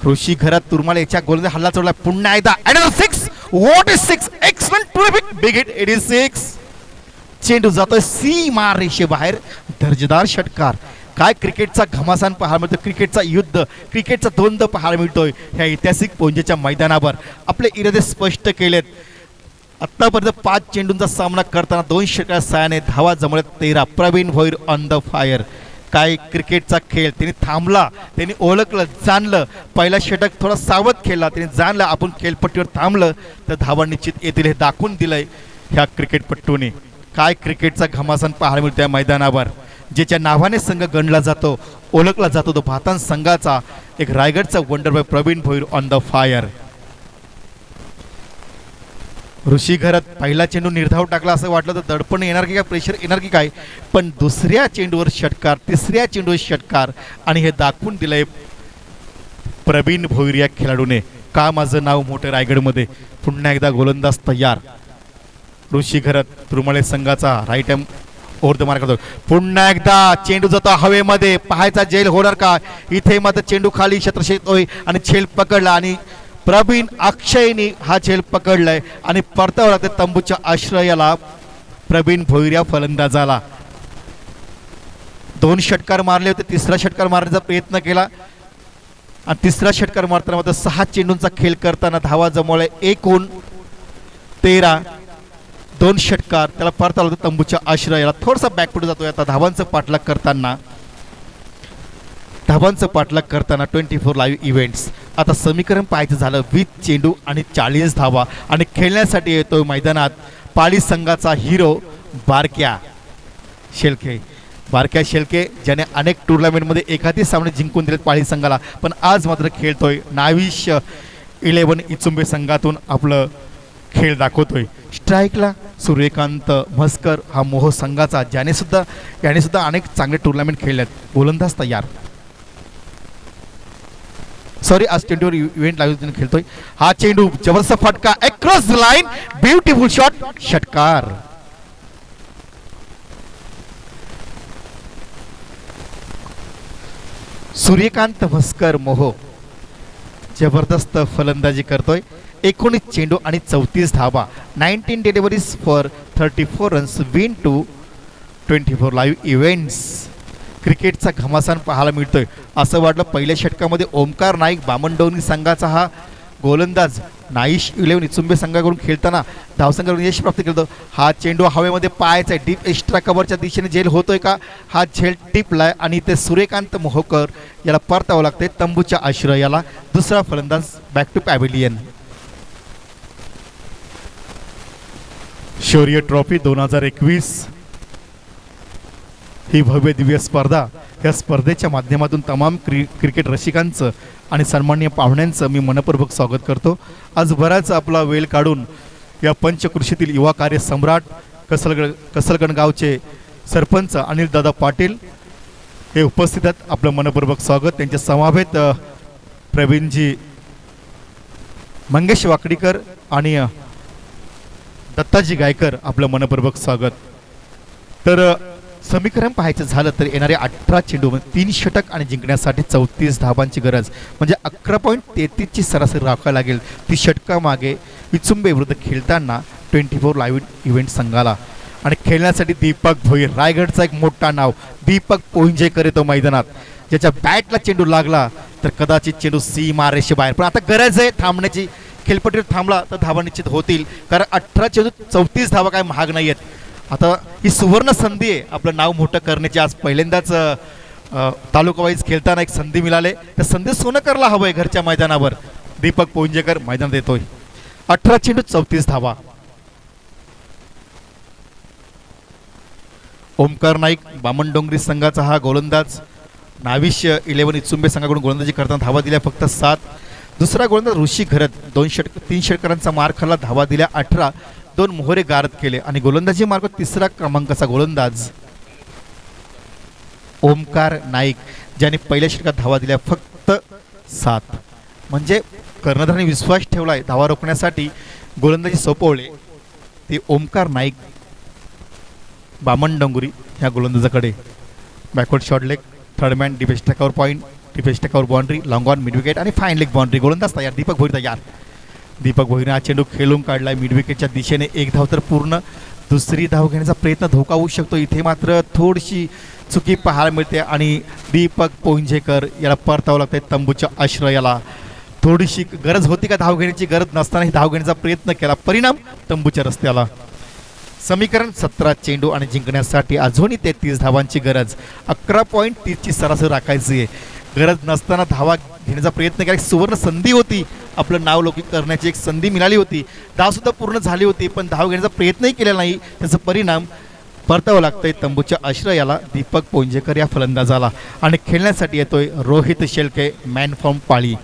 Speaker 2: ऋषी घरात तुरमाळे याच्या गोलंदाज हल्ला चढला. पुन्हा एकदा another 6. What is 6? Excellent, terrific, big hit. It is 6. चेंडू जातोय सीमा रेषेबाहेर. दर्जेदार षटकार. काय क्रिकेटचा घमासान पाहायला मिळतो, क्रिकेटचा युद्ध, क्रिकेटचा द्वंद्व पाहायला मिळतोय ह्या ऐतिहासिक पोंजेच्या मैदानावर. आपले इरादे स्पष्ट केलेत. आतापर्यंत 5 चेंडूंचा सामना करताना 2 षटकार साहाय्याने धावा जमल्यात 13. Pravin Bhoir on the fire. काय क्रिकेटचा खेळ. त्यांनी थांबला, त्यांनी ओळखलं, जाणलं. पहिला षटक थोडा सावध खेळला, त्यांनी जाणलं आपण खेळपट्टीवर थांबलं तर धावा निश्चित येतील हे दाखवून दिलंय ह्या क्रिकेटपट्टूने. काय क्रिकेटचा घमासान पाहायला मिळतो या मैदानावर. ज्याच्या नावाने संघ गणला जातो, ओळखला जातो, तो भातान संघाचा एक रायगडचा wonder boy Pravin Bhoir on the fire. Rishi घरात पहिला चेंडू निर्धाव टाकला असं वाटलं तर दडपण येणार की काय, प्रेशर येणार की काय, पण दुसऱ्या चेंडूवर षटकार, तिसऱ्या चेंडूवर षटकार. आणि हे दाखवून दिलंय प्रवीण भोईर या खेळाडूने. का माझं नाव मोठं रायगडमध्ये. पुन्हा एकदा गोलंदाज तयार. ऋषी घरात तुरमाळे संघाचा right hand over the mark करतो. पुन्हा एकदा चेंडू जातो हवेमध्ये. पाहायचा जेल होणार का. इथे मात्र चेंडू खाली क्षेत्र येतोय आणि झेल पकडला आणि प्रवीण अक्षयनी हा झेल पकडलाय आणि परतावं लागते तंबूच्या आश्रयाला प्रवीण भोईर या फलंदाजाला. 2 षटकार मारले होते, तिसरा षटकार मारण्याचा प्रयत्न केला आणि तिसरा षटकार मारताना मात्र 6 चेंडूंचा खेळ करताना धावा जमवल्या एकूण 13. 2 षटकार, त्याला परतावं लागतं तंबूच्या आश्रयाला. थोडासा बॅकफुट जातोय आता धावांचं पाठलाग करताना. 24 लाईव्ह इव्हेंट्स. आता समीकरण पाहायचं झालं 20 चेंडू आणि 40 धावा आणि खेळण्यासाठी येतोय मैदानात पाळी संघाचा हिरो बारक्या शेळके. बारक्या शेळके ज्याने अनेक टुर्नामेंटमध्ये एखादी सामने जिंकून दिलेत पाळी संघाला, पण आज मात्र खेळतोय नाविश 11 इचुंबे संघातून आपलं खेळ दाखवतोय. स्ट्राईकला सूर्यकांत म्हस्कर हा मोह संघाचा, याने सुद्धा अनेक चांगले टुर्नामेंट खेळलेत. गोलंदाज तयार. सॉरी, आज 24 इव्हेंट लाईव्ह खेळतोय. हा चेंडू जबरदस्त फटका across the line. Beautiful shot. षटकार. सूर्यकांत म्हस्कर मोह जबरदस्त फलंदाजी करतोय. 19 चेंडू आणि 34 धावा. 19 deliveries for 34 runs. Win to 24 live events. क्रिकेटचा घमासान पाहायला मिळतोय. असं वाटलं पहिल्या षटकामध्ये ओमकार नाईक बामण डोंगरी संघाचा हा गोलंदाज नाईश 11 इचुंबे संघाकडून खेळताना धावसंघाकडून यश प्राप्त केलं होतं. हा चेंडू हवेमध्ये पायाचा आहे, डीप एक्स्ट्रा कव्हरच्या दिशेने झेल होतोय का? हा झेल टिपलाय आणि ते सूर्यकांत मोहोकर याला परतावं लागतंय तंबूच्या आश्रयाला. दुसरा फलंदाज back to pavilion. Shaurya trophy 2021 ही भव्य दिव्य स्पर्धा, या स्पर्धेच्या माध्यमातून तमाम क्रिकेट रसिकांचं आणि सन्माननीय पाहुण्यांचं मी मनपूर्वक स्वागत करतो. आज बराच आपला वेळ काढून या पंचकृषीतील युवा कार्य सम्राट कसलगण गावचे सरपंच अनिल दादा पाटील हे उपस्थित आहेत. आपलं मनपूर्वक स्वागत. त्यांच्या समावेत प्रवीणजी मंगेश वाकडीकर आणि दत्ताजी गायकर, आपलं मनपूर्वक स्वागत. तर समीकरण पाहायचं झालं तर येणारे 18 चेंडू 3 षटक आणि जिंकण्यासाठी 34 धावांची गरज, म्हणजे 11.33 ची सरासरी राखावी लागेल ती षटकामागे इचुंबे विरुद्ध खेळताना 24 लाईव्ह इव्हेंट संघाला. आणि खेळण्यासाठी दीपक भोईर, रायगडचा एक मोठा नाव दीपक पोंजेकर येतो मैदानात. ज्याच्या बॅटला चेंडू लागला तर कदाचित चेंडू सीमा रेषेबाहेर, पण आता गरज आहे थांबण्याची. खेळपट्टीवर थांबला तर धावा निश्चित होतील, कारण 18 चेंडू 34 धावा काय महाग नाही आहेत. आता ही सुवर्ण संधी आहे आपलं नाव मोठं करण्याची. आज पहिल्यांदाच तालुका वाईज खेळताना एक संधी मिळाली, त्या संधी सोनं करायला हवं आहे घरच्या मैदानावर. दीपक पोंजेकर मैदानात येतोय. 18 चेंडू 34 धावा. ओमकार नाईक बामणडोंगरी संघाचा हा गोलंदाज. नाविश 11 इचुंबे संघाकडून गोलंदाजी करताना धावा दिल्या फक्त 7. दुसरा गोलंदाज ऋषी घरत 3 षटकारांचा मार खाल्ला, धावा दिल्या 18, 2 मोहरे गारद केले. आणि गोलंदाजी मार्ग तिसरा क्रमांकाचा गोलंदाज ओमकार नाईक, ज्याने पहिल्या षटकात धावा दिल्या फक्त 7. म्हणजे कर्णधाराने विश्वास ठेवलाय धावा रोखण्यासाठी, गोलंदाजी सोपवले ते ओमकार नाईक बामणडोंगरी ह्या गोलंदाजाकडे. Backward short leg, third man, defence टेकआवर पॉईंट, डिफेन्स टेकआवर boundary, long on, mid wicket आणि फाईन लेग बाउंड्री. गोलंदाज तयार, दीपक भोईर तयार. दीपक भोईरने हा चेंडू खेळून काढलाय मिड विकेटच्या दिशेने. 1 धाव तर पूर्ण, दुसरी धाव घेण्याचा प्रयत्न धोका होऊ शकतो. इथे मात्र थोडीशी चुकी पाहायला मिळते आणि दीपक पोंजेकर याला परतावं लागतंय तंबूच्या आश्रयाला. थोडीशी गरज होती का धाव घेण्याची? गरज नसतानाही धाव घेण्याचा प्रयत्न केला, परिणाम तंबूच्या रस्त्याला. समीकरण 17 चेंडू आणि जिंकण्यासाठी अजूनही 33 धावांची गरज. 11.30 ची सरासरी राखायची आहे. गरज नसताना धावा घेण्याचा प्रयत्न केला. सुवर्ण संधी होती, आपलं नाव लौकिक करण्याची एक संधी मिळाली होती. धावसुद्धा पूर्ण झाली होती, पण धाव घेण्याचा प्रयत्नही केलेला नाही. त्याचा परिणाम परतावं लागतंय तंबूच्या आश्रयाला दीपक पोंजेकर या फलंदाजाला. आणि खेळण्यासाठी येतोय रोहित शेळके, मॅन फ्रॉम पाळी.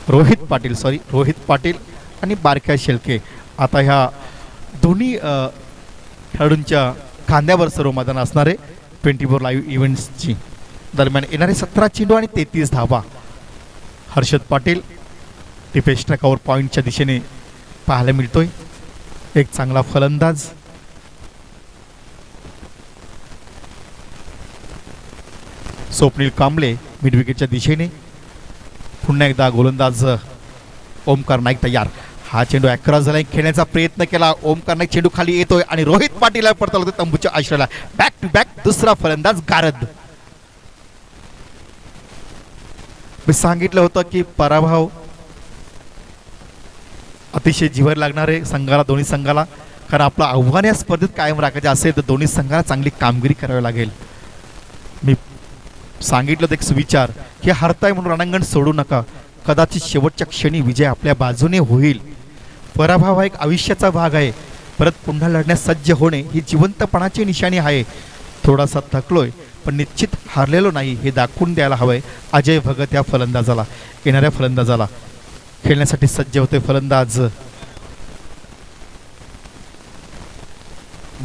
Speaker 2: रोहित पाटील आणि बारक्या शेळके. आता ह्या दोन्ही खेळाडूंच्या खांद्यावर सर्व मैदान असणारे 24 लाईव्ह इव्हेंट्सची. दरम्यान येणारे 17 चेंडू आणि 33 धावा. हर्षद पाटील डिफेन्स ट्रॅकावर पॉईंटच्या दिशेने पाहायला मिळतोय. एक चांगला फलंदाज. स्वप्नील कांबळे मिड विकेटच्या दिशेने. पुन्हा एकदा गोलंदाज ओमकार नाईक तयार. हा चेंडू अक्रॉस झाला, खेळण्याचा प्रयत्न केला. ओमकार नाईक चेंडू खाली येतोय आणि रोहित पाटील पडता लागतो तंबूच्या आश्रयाला. बॅक टू बॅक दुसरा फलंदाज गारद. मी सांगितलं होतं की पराभव अतिशय जीवर लागणारे संघाला, दोन्ही संघाला. कारण आपलं आव्हान या स्पर्धेत कायम राखायचं असेल तर दोन्ही संघाला चांगली कामगिरी करावी लागेल. मी सांगितलं होतं एक सुविचार की हरताय म्हणून रणांगण सोडू नका. कदाचित शेवटच्या क्षणी विजय आपल्या बाजूने होईल. पराभव हा एक आयुष्याचा भाग आहे. परत पुन्हा लढण्यास सज्ज होणे ही जिवंतपणाची निशाणी आहे. थोडासा थकलोय पण निश्चित हारलेलो नाही हे दाखवून द्यायला हवंय अजय भगत या फलंदाजाला. येणाऱ्या फलंदाजाला खेळण्यासाठी सज्ज होते फलंदाज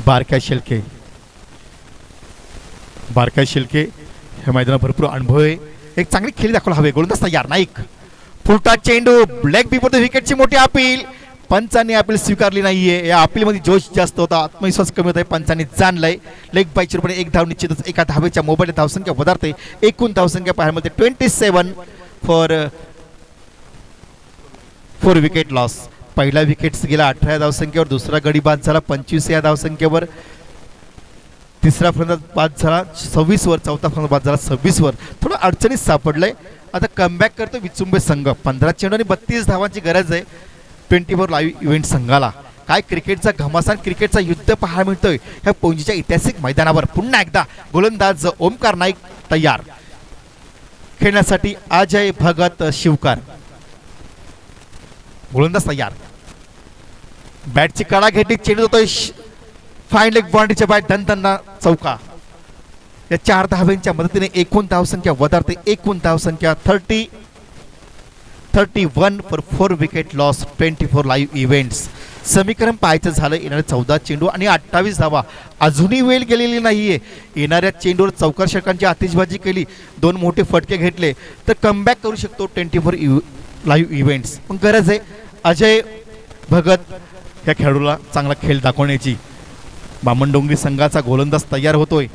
Speaker 2: बारक्या शेळके. हे मैदानात भरपूर अनुभव आहे. एक चांगली खेळी दाखवला हवे. गोलंदाज तयार. नाईक फुलटा चेंडू, लेग बिफोर द विकेटची मोठी अपील. पंचांनी अपील स्वीकारली नाहीये. या अपीलमध्ये जोश जास्त होता, आत्मविश्वास कमी होता. पंचांनी जाणलाय. लेग बायच्या रूपाने 1 धाव निश्चितच. एका धावेच्या मोबाईल धावसंख्या वधारते. एकूण धावसंख्या पाहायला मिळते 27 फॉर विकेट लॉस. पहिला विकेट गेला 18 धावसंख्येवर. दुसरा गडी बाद झाला 25 या धावसंख्येवर. तिसरा फलंदाज बाद झाला 26 वर, चौथा फलंदाज बाद झाला 26 वर. थोडं अडचणीत सापडलंय. आता कमबॅक करतो विचुंबे संघ. 15 चेंडू आणि 32 धावांची गरज आहे 24 लाईव्ह इव्हेंट संघाला. काय क्रिकेटचा घमासान, क्रिकेटचा युद्ध पाहायला मिळतोय ह्या पणजीच्या ऐतिहासिक मैदानावर. पुन्हा एकदा गोलंदाज ओमकार नाईक तयार खेळण्यासाठी. अजय भगत शिवकार गोलंदाज तयार. बॅटची कडा घेतली, चेंडू जातोय फाईन लेग बाउंड्रीच्या बॅट धनधन्ना चौका. या 4 धावांच्या मदतीने एकूण धावसंख्या वधारते. एकूण धावसंख्या 31 for 4 wicket loss 24 live events. समीकरण पाहायचं झालं येणारे 14 चेंडू आणि 28 धावा. अजूनही वेळ गेलेली नाहीये. येणाऱ्या चेंडूवर चौकार षटकांची आतिषबाजी केली, 2 मोठे फटके घेतले तर कमबॅक करू शकतो 24 लाईव्ह इव्हेंट्स. पण गरज आहे अजय भगत या खेळाडूला चांगला खेळ दाखवण्याची. बामणडोंगरी संघाचा गोलंदाज तयार होतोय.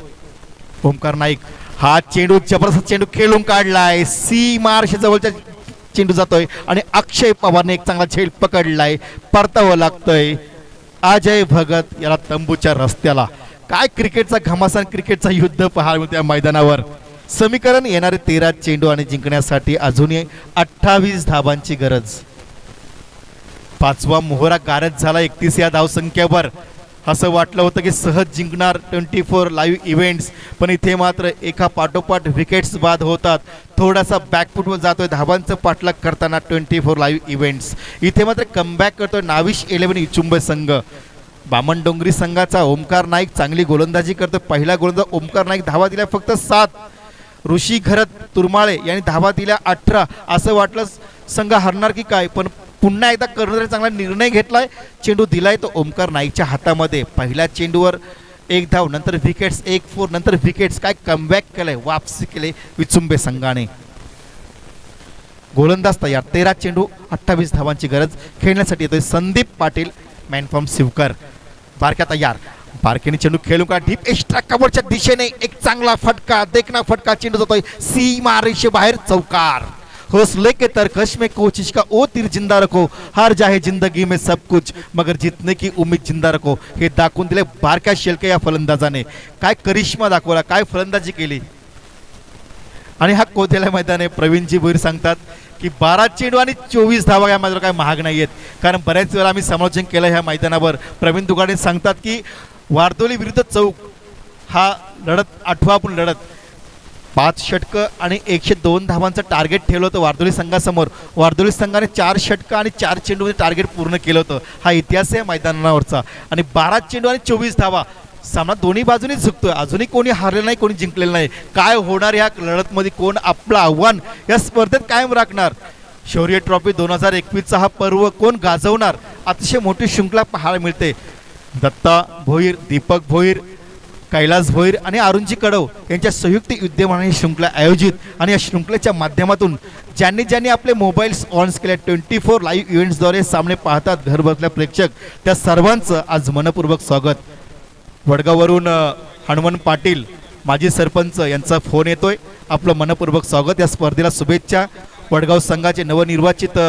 Speaker 2: ओमकार नाईक हा चेंडू जबरदस्त चेंडू खेळून काढलाय. सीमारेषे जवळच्या चेंडू जातोय आणि अक्षय पवारने एक चांगला झेल पकडलाय. परतावं लागतंय अजय भगत याला तंबूच्या रस्त्याला. काय क्रिकेटचा घमासान, क्रिकेटचा युद्ध पाहायला मिळतो या मैदानावर. समीकरण येणारे 13 चेंडू आणि जिंकण्यासाठी अजूनही 28 धावांची गरज. 5वा मोहरा गारद झाला 31 या धावसंख्येवर. असं वाटलं होतं की सहज जिंकणार 24 लाईव्ह इव्हेंट्स, पण इथे मात्र एका पाठोपाठ विकेट्स बाद होतात. थोडासा बॅकफुटवर जातोय धावांचं पाठलाग करताना 24 लाईव्ह इव्हेंट्स. इथे मात्र कमबॅक करतोय नाविश 11 इचुंबे संघ. बामणडोंगरी संघाचा ओमकार नाईक चांगली गोलंदाजी करतोय. पहिला गोलंदाज ओमकार नाईक धावा दिल्या फक्त 7. ऋषी घरत तुरमाळे यांनी धावा दिल्या 18. असं वाटलं संघ हरणार की काय, पण पुन्हा एकदा कर्णधाराने चांगला निर्णय घेतलाय. चेंडू दिलाय तो ओमकार नाईकच्या हातामध्ये. पहिल्या चेंडूवर 1 धाव, नंतर विकेट्स 1-4, नंतर विकेट्स. काय कमबॅक केलंय, वापसी केले विचुंबे संघाने. गोलंदाज तयार. 13 चेंडू 28 धावांची गरज. खेळण्यासाठी येतोय संदीप पाटील मॅन फ्रॉम शिवकर. बारक्या तयार. बारकेने चेंडू खेळून का डीप एक्स्ट्रा कव्हरच्या दिशेने एक चांगला फटका, देखना फटका. चेंडू जातोय सीमारेषे बाहेर चौकार. हौसले के तरकश में कोशिश का ओ तीर जिंदा रखो, हार जाए जिंदगी में सब कुछ मगर जीतने की उम्मीद जिंदा रखो. हे दाखवून दिले बारक्या शेलके या फलंदाजाने. काय करिश्मा दाखवला, काय फलंदाजी केली. आणि हा कोथेला मैदान आहे. प्रवीणजी भोईर सांगतात की 12 चेंडू आणि 24 धावा या मैदानावर काय महाग नाही आहेत. कारण बऱ्याच वेळा आम्ही समालोचन केलं ह्या मैदानावर. प्रवीण दुगाडे सांगतात की वारदोली विरुद्ध चौक हा लढत 8वा आपण लढत 5 षटकं आणि 102 धावांचं टार्गेट ठेवलं होतं वारदोली संघासमोर. वारदोली संघाने 4 षटकं आणि 4 चेंडूमध्ये टार्गेट पूर्ण केलं होतं. हा इतिहास आहे मैदानावरचा. आणि 12 चेंडू आणि 24 धावा. सामना दोन्ही बाजूनी झुकतोय. अजूनही कोणी हारलेलं नाही, कोणी जिंकलेलं नाही. काय होणार ह्या लढतमध्ये, कोण आपलं आव्हान या स्पर्धेत कायम राखणार. शौर्य ट्रॉफी 2021चा हा पर्व कोण गाजवणार. अतिशय मोठी शृंखला पाहायला मिळते. दत्ता भोईर, दीपक भोईर, कैलास भोईर आणि अरुणजी कडव यांच्या संयुक्त विद्यमाने ही शृंखला आयोजित. आणि या शृंखलेच्या माध्यमातून ज्यांनी ज्यांनी आपले मोबाईल्स ऑन केले 24 लाईव्ह इव्हेंट्सद्वारे सामने पाहतात घर बसल्या प्रेक्षक, त्या सर्वांचं आज मनपूर्वक स्वागत. वडगाववरून हनुमान पाटील माजी सरपंच यांचा फोन येतोय. आपलं मनपूर्वक स्वागत. या स्पर्धेला शुभेच्छा. वडगाव संघाचे नवनिर्वाचित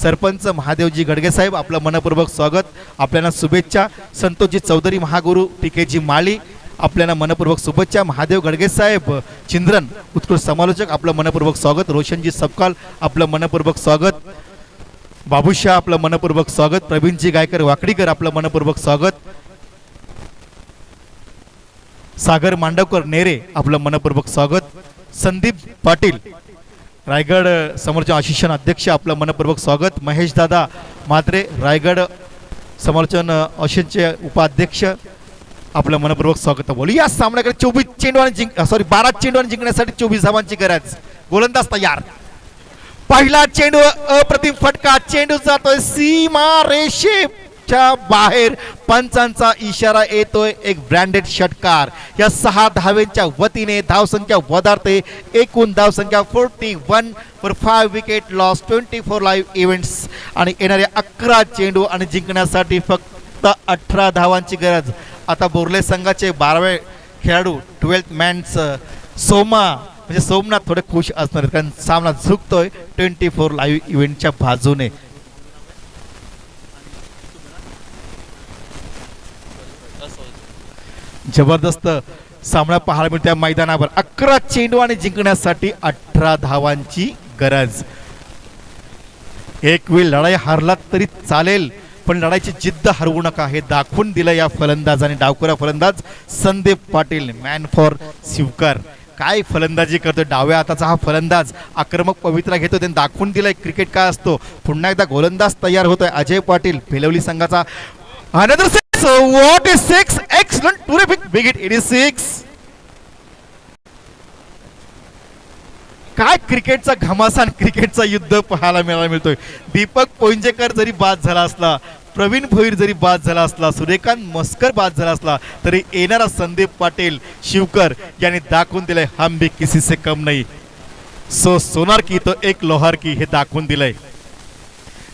Speaker 2: सरपंच महादेवजी गडगे साहेब, आपलं मनपूर्वक स्वागत. आपल्याला शुभेच्छा. संतोषजी चौधरी महागुरु, टीकेजी माळी, आपल्याला मनपूर्वक शुभेच्छा. महादेव गडगे साहेब चिंद्रन उत्कृष्ट समालोचक, आपलं मनपूर्वक स्वागत. रोशनजी सबकाल, आपलं मनपूर्वक स्वागत. बाबूशाह, आपलं मनपूर्वक स्वागत. प्रवीणजी गायकर वाकडीकर, आपलं मनपूर्वक स्वागत. सागर मांडवकर नेरे, आपलं मनपूर्वक स्वागत. संदीप पाटील रायगड समोरचे आशिषण अध्यक्ष, आपलं मनपूर्वक स्वागत. महेश दादा म्हात्रे रायगड समालोचन अशिषचे उपाध्यक्ष, आपलं मनपूर्वक स्वागत. बोलू या सामन्याकडे. 24 चेंडू आणि 12 चेंडू आणि जिंकण्यासाठी 24 धावांची गरज. गोलंदाज तयार. पहिला चेंडू अप्रतिम फटका. चेंडू जातोय सीमा रेषेच्या बाहेर. पंचांचा इशारा येतोय. एक ब्रँडेड षटकार. या 6 धावेंच्या वतीने धावसंख्या वधारते. एकूण धावसंख्या 41 for 5 wicket loss 24 live events. आणि येणारे 11 चेंडू आणि जिंकण्यासाठी फक्त 18 धावांची गरज. आता बोर्ले संघाचे 12वे खेळाडू 12th मॅन्स सोमनाथ थोडे खुश असणार, कारण सामना झुकतोय 24 लाईव्ह इव्हेंटच्या बाजूने. जबरदस्त सामना पाहायला मिळतो या मैदानावर. 11 चेंडू आणि जिंकण्यासाठी 18 धावांची गरज. एक वेळ लढाई हारलात तरी चालेल, पण लढाईची जिद्द हरवू नका हे दाखवून दिलं या फलंदाज आणि डावखुरा फलंदाज संदीप पाटील. Man for Shivkar. काय फलंदाजी करतो डाव्या हाताचा हा फलंदाज. आक्रमक पवित्रा घेतो, त्यांनी दाखवून दिलाय क्रिकेट काय असतो. पुन्हा एकदा गोलंदाज तयार होतोय अजय पाटील पेलवली संघाचा. Another six. What is six. Excellent, terrific, big hit. It is 6. काय क्रिकेटचा घमासान, क्रिकेटचा युद्ध पाहायला मिळतोय. दीपक पोंजेकर जरी बाद झाला असला, प्रवीण भोईर जरी बाद झाला असला, सूर्यकांत मस्कर बाद झाला असला, तरी येणारा संदीप पाटील शिवकर यांनी दाखवून दिलंय हम भी किसी से कम नहीं. सो सोनार की तो एक लोहार की हे दाखवून दिलंय.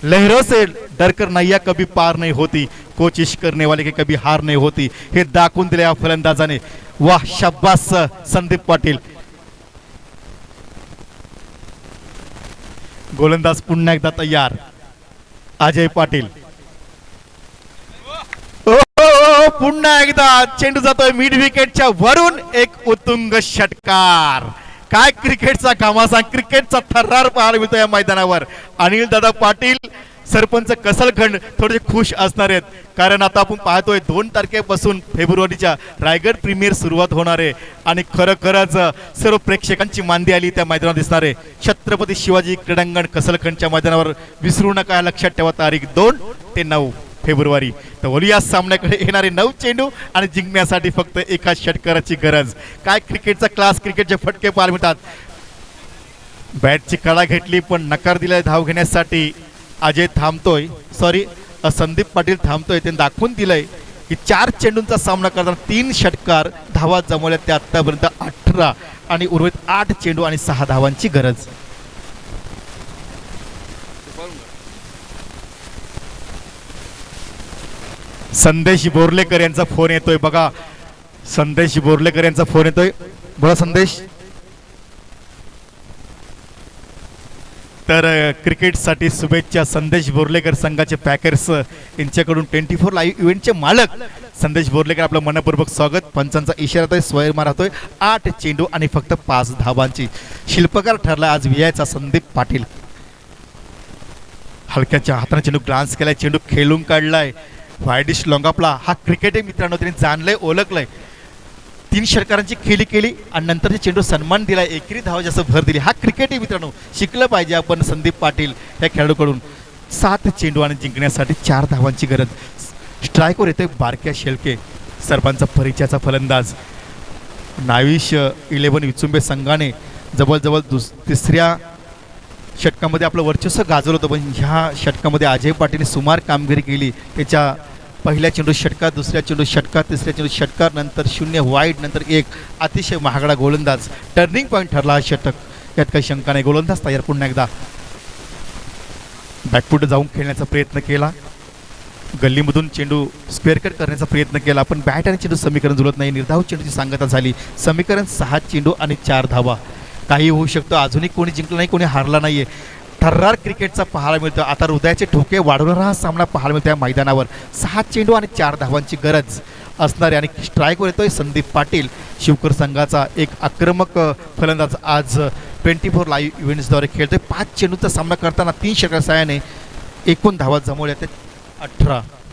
Speaker 2: लहरों से डरकर नैया कभी पार नहीं होती, कोशिश करने वाले की कभी हार नहीं होती हे दाखवून दिले या फलंदाजाने. वाह, शाबास संदीप पाटील. गोलंदाज पुन्हा एकदा तयार अजय पाटील. पुन्हा एकदा चेंडू जातोय मिड विकेटच्या वरून. एक उत्तुंग षटकार. काय क्रिकेटचा घमासान, क्रिकेटचा थर्रार पाहायला मिळतो या मैदानावर. अनिल दादा पाटील सरपंच कसलखंड थोडे खुश असणार आहेत, कारण आता आपण पाहतोय 2 तारखेपासून फेब्रुवारीच्या रायगड प्रीमियर सुरुवात होणार आहे आणि खरंच सर्व प्रेक्षकांची मांदी आली त्या मैदानावर दिसणार आहे. छत्रपती शिवाजी क्रीडांगण कसलखंडच्या मैदानावर. विसरू नका, लक्षात ठेवा, तारीख 2 ते 9 फेब्रुवारी. तर वळूया सामन्याकडे. येणारे 9 चेंडू आणि जिंकण्यासाठी फक्त एका षटकाराची गरज. काय क्रिकेटचा क्लास, क्रिकेटचे फटके पाहायला मिळतात. बॅटची कडा घेतली पण नकार दिलाय धाव घेण्यासाठी. अजय थांबतोय, संदीप पाटील थांबतोय. त्यांनी दाखवून दिलंय की 4 चेंडूंचा सामना करताना 3 षटकार धावा जमवल्या त्या आतापर्यंत 18 आणि उर्वरित 8 चेंडू आणि 6 धावांची गरज. संदेश बोर्लेकर यांचा फोन येतोय बघा. संदेश बोर्लेकर यांचा फोन येतोय. बोला संदेश. तर क्रिकेटसाठी शुभेच्छा. संदेश बोर्लेकर संघाचे पॅकर्स यांच्याकडून 24 लाईव्ह इव्हेंटचे मालक संदेश बोर्लेकर आपलं मनपूर्वक स्वागत. पंचांचा इशारा होतोय, स्वयं मारतोय. 8 चेंडू आणि फक्त 5 धावांची. शिल्पकार ठरला आज विजयाचा संदीप पाटील. हलक्याच्या हाताने चेंडू ग्लान्स केलाय, चेंडू खेळून काढलाय. वायडिश लॉंगापला हा क्रिकेट आहे मित्रांनो, त्यांनी जाणलंय, ओळखलंय. 3 षटकारांची खेळी केली आणि नंतर चेंडू सन्मान दिला, एकेरी धावा जास्त भर दिली. हा क्रिकेट आहे मित्रांनो, शिकलं पाहिजे आपण संदीप पाटील या खेळाडूकडून. 7 चेंडू आणि जिंकण्यासाठी 4 धावांची गरज. स्ट्राईकवर येतोय बारक्या शेळके, सर्वांचा परिचयाचा फलंदाज. नाविश 11 विचुंबे संघाने जवळजवळ 3ऱ्या षटकामध्ये आपलं वर्चस्व गाजवलं होतं, पण ह्या षटकामध्ये अजय पाटीलने सुमार कामगिरी केली. त्याच्या पहिल्या चेंडू षटकार, दुसऱ्या चेंडू षटकार, तिसऱ्या चेंडू षटकार, नंतर 0 वाईड, नंतर 1. अतिशय महागडा गोलंदाज. टर्निंग पॉईंट ठरला हा षटक, यात काही शंका नाही. गोलंदाज तयार. पुन्हा एकदा बॅकफूट जाऊन खेळण्याचा प्रयत्न केला, गल्लीमधून चेंडू स्क्वेअर कट करण्याचा प्रयत्न केला, पण बॅट आणि चेंडू समीकरण जुळत नाही. निर्धाव चेंडूची सांगता झाली. समीकरण 6 चेंडू आणि 4 धावा. काही होऊ शकतं. अजूनही कोणी जिंकलं नाही, कोणी हारला नाहीये. थर्रार क्रिकेटचा पाहायला मिळतो. आता हृदयाचे ठोके वाढवणारा हा सामना पाहायला मिळतो या मैदानावर. 6 चेंडू आणि 4 धावांची गरज असणारे आणि स्ट्राईकवर येतोय संदीप पाटील, शिवकर संघाचा एक आक्रमक फलंदाज. आज 24 लाईव्ह इव्हेंट्सद्वारे खेळतोय. 5 चेंडूचा सामना करताना 3 षटकार साहाय्याने एकूण धावा जमवल्या ते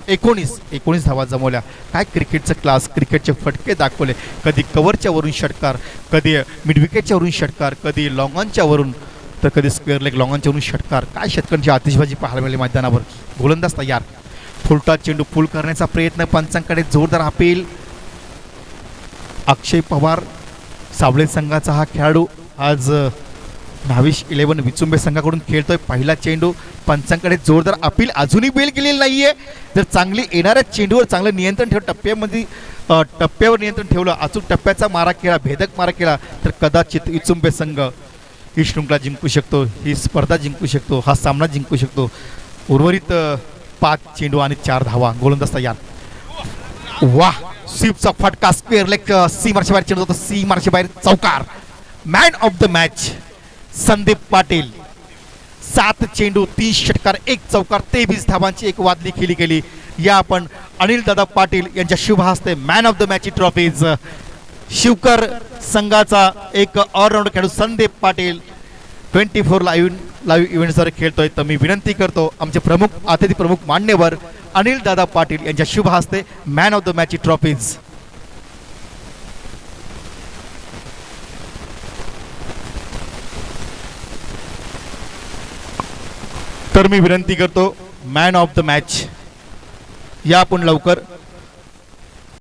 Speaker 2: 19 धावा जमवल्या. काय क्रिकेटचं क्लास, क्रिकेटचे फटके दाखवले. कधी कव्हरच्या वरून षटकार, कधी मिड विकेटच्या वरून षटकार, कधी लॉंगॉनच्या वरून, तर कधी स्क्वेअर लेग लॉंगॉनच्या वरून षटकार. काय षटकांची आतिषबाजी पाहायला मिळाली मैदानावर. गोलंदाज तयार. फुलटा चेंडू पूल करण्याचा प्रयत्न. पंचांकडे जोरदार अपील. अक्षय पवार सावळे संघाचा हा खेळाडू आज नाविश 11 विचुंबे संघाकडून खेळतोय. पहिला चेंडू. पंचांकडे जोरदार अपील. अजूनही बेल केलेली नाहीये. जर चांगली येणाऱ्या चेंडूवर चांगलं नियंत्रण ठेव, टप्प्यावर नियंत्रण ठेवलं, अचूक टप्प्याचा मारा केला, भेदक मारा केला, तर कदाचित विचुंबे संघ ही शृंखला जिंकू शकतो, ही स्पर्धा जिंकू शकतो, हा सामना जिंकू शकतो. उर्वरित 5 चेंडू आणि 4 धावा. गोलंदाज तयार. वाह, स्वीपचा फटका. स्क्वेअर लेग सीमारच्या बाहेर चेंडू जातो, सीमारच्या बाहेर चौकार. Man of the match Sandeep Patil. 7 चेंडू, 30 षटकार, 1 चौकार, 23 धावांची एक वादली खेळी केली. या आपण अनिल दादा पाटील यांच्या शुभ हस्ते man of the match trophies Shivkar संघाचा एक ऑलराऊंडर खेळाडू संदीप पाटील 24 लाईव्ह इव्हेंट्सवर खेळतोय. तर मी विनंती करतो आमचे प्रमुख अतिथी प्रमुख मान्यवर अनिल दादा पाटील यांच्या शुभ हस्ते man of the match trophies. तर मी विनंती करतो मॅन ऑफ द मॅच या आपण लवकर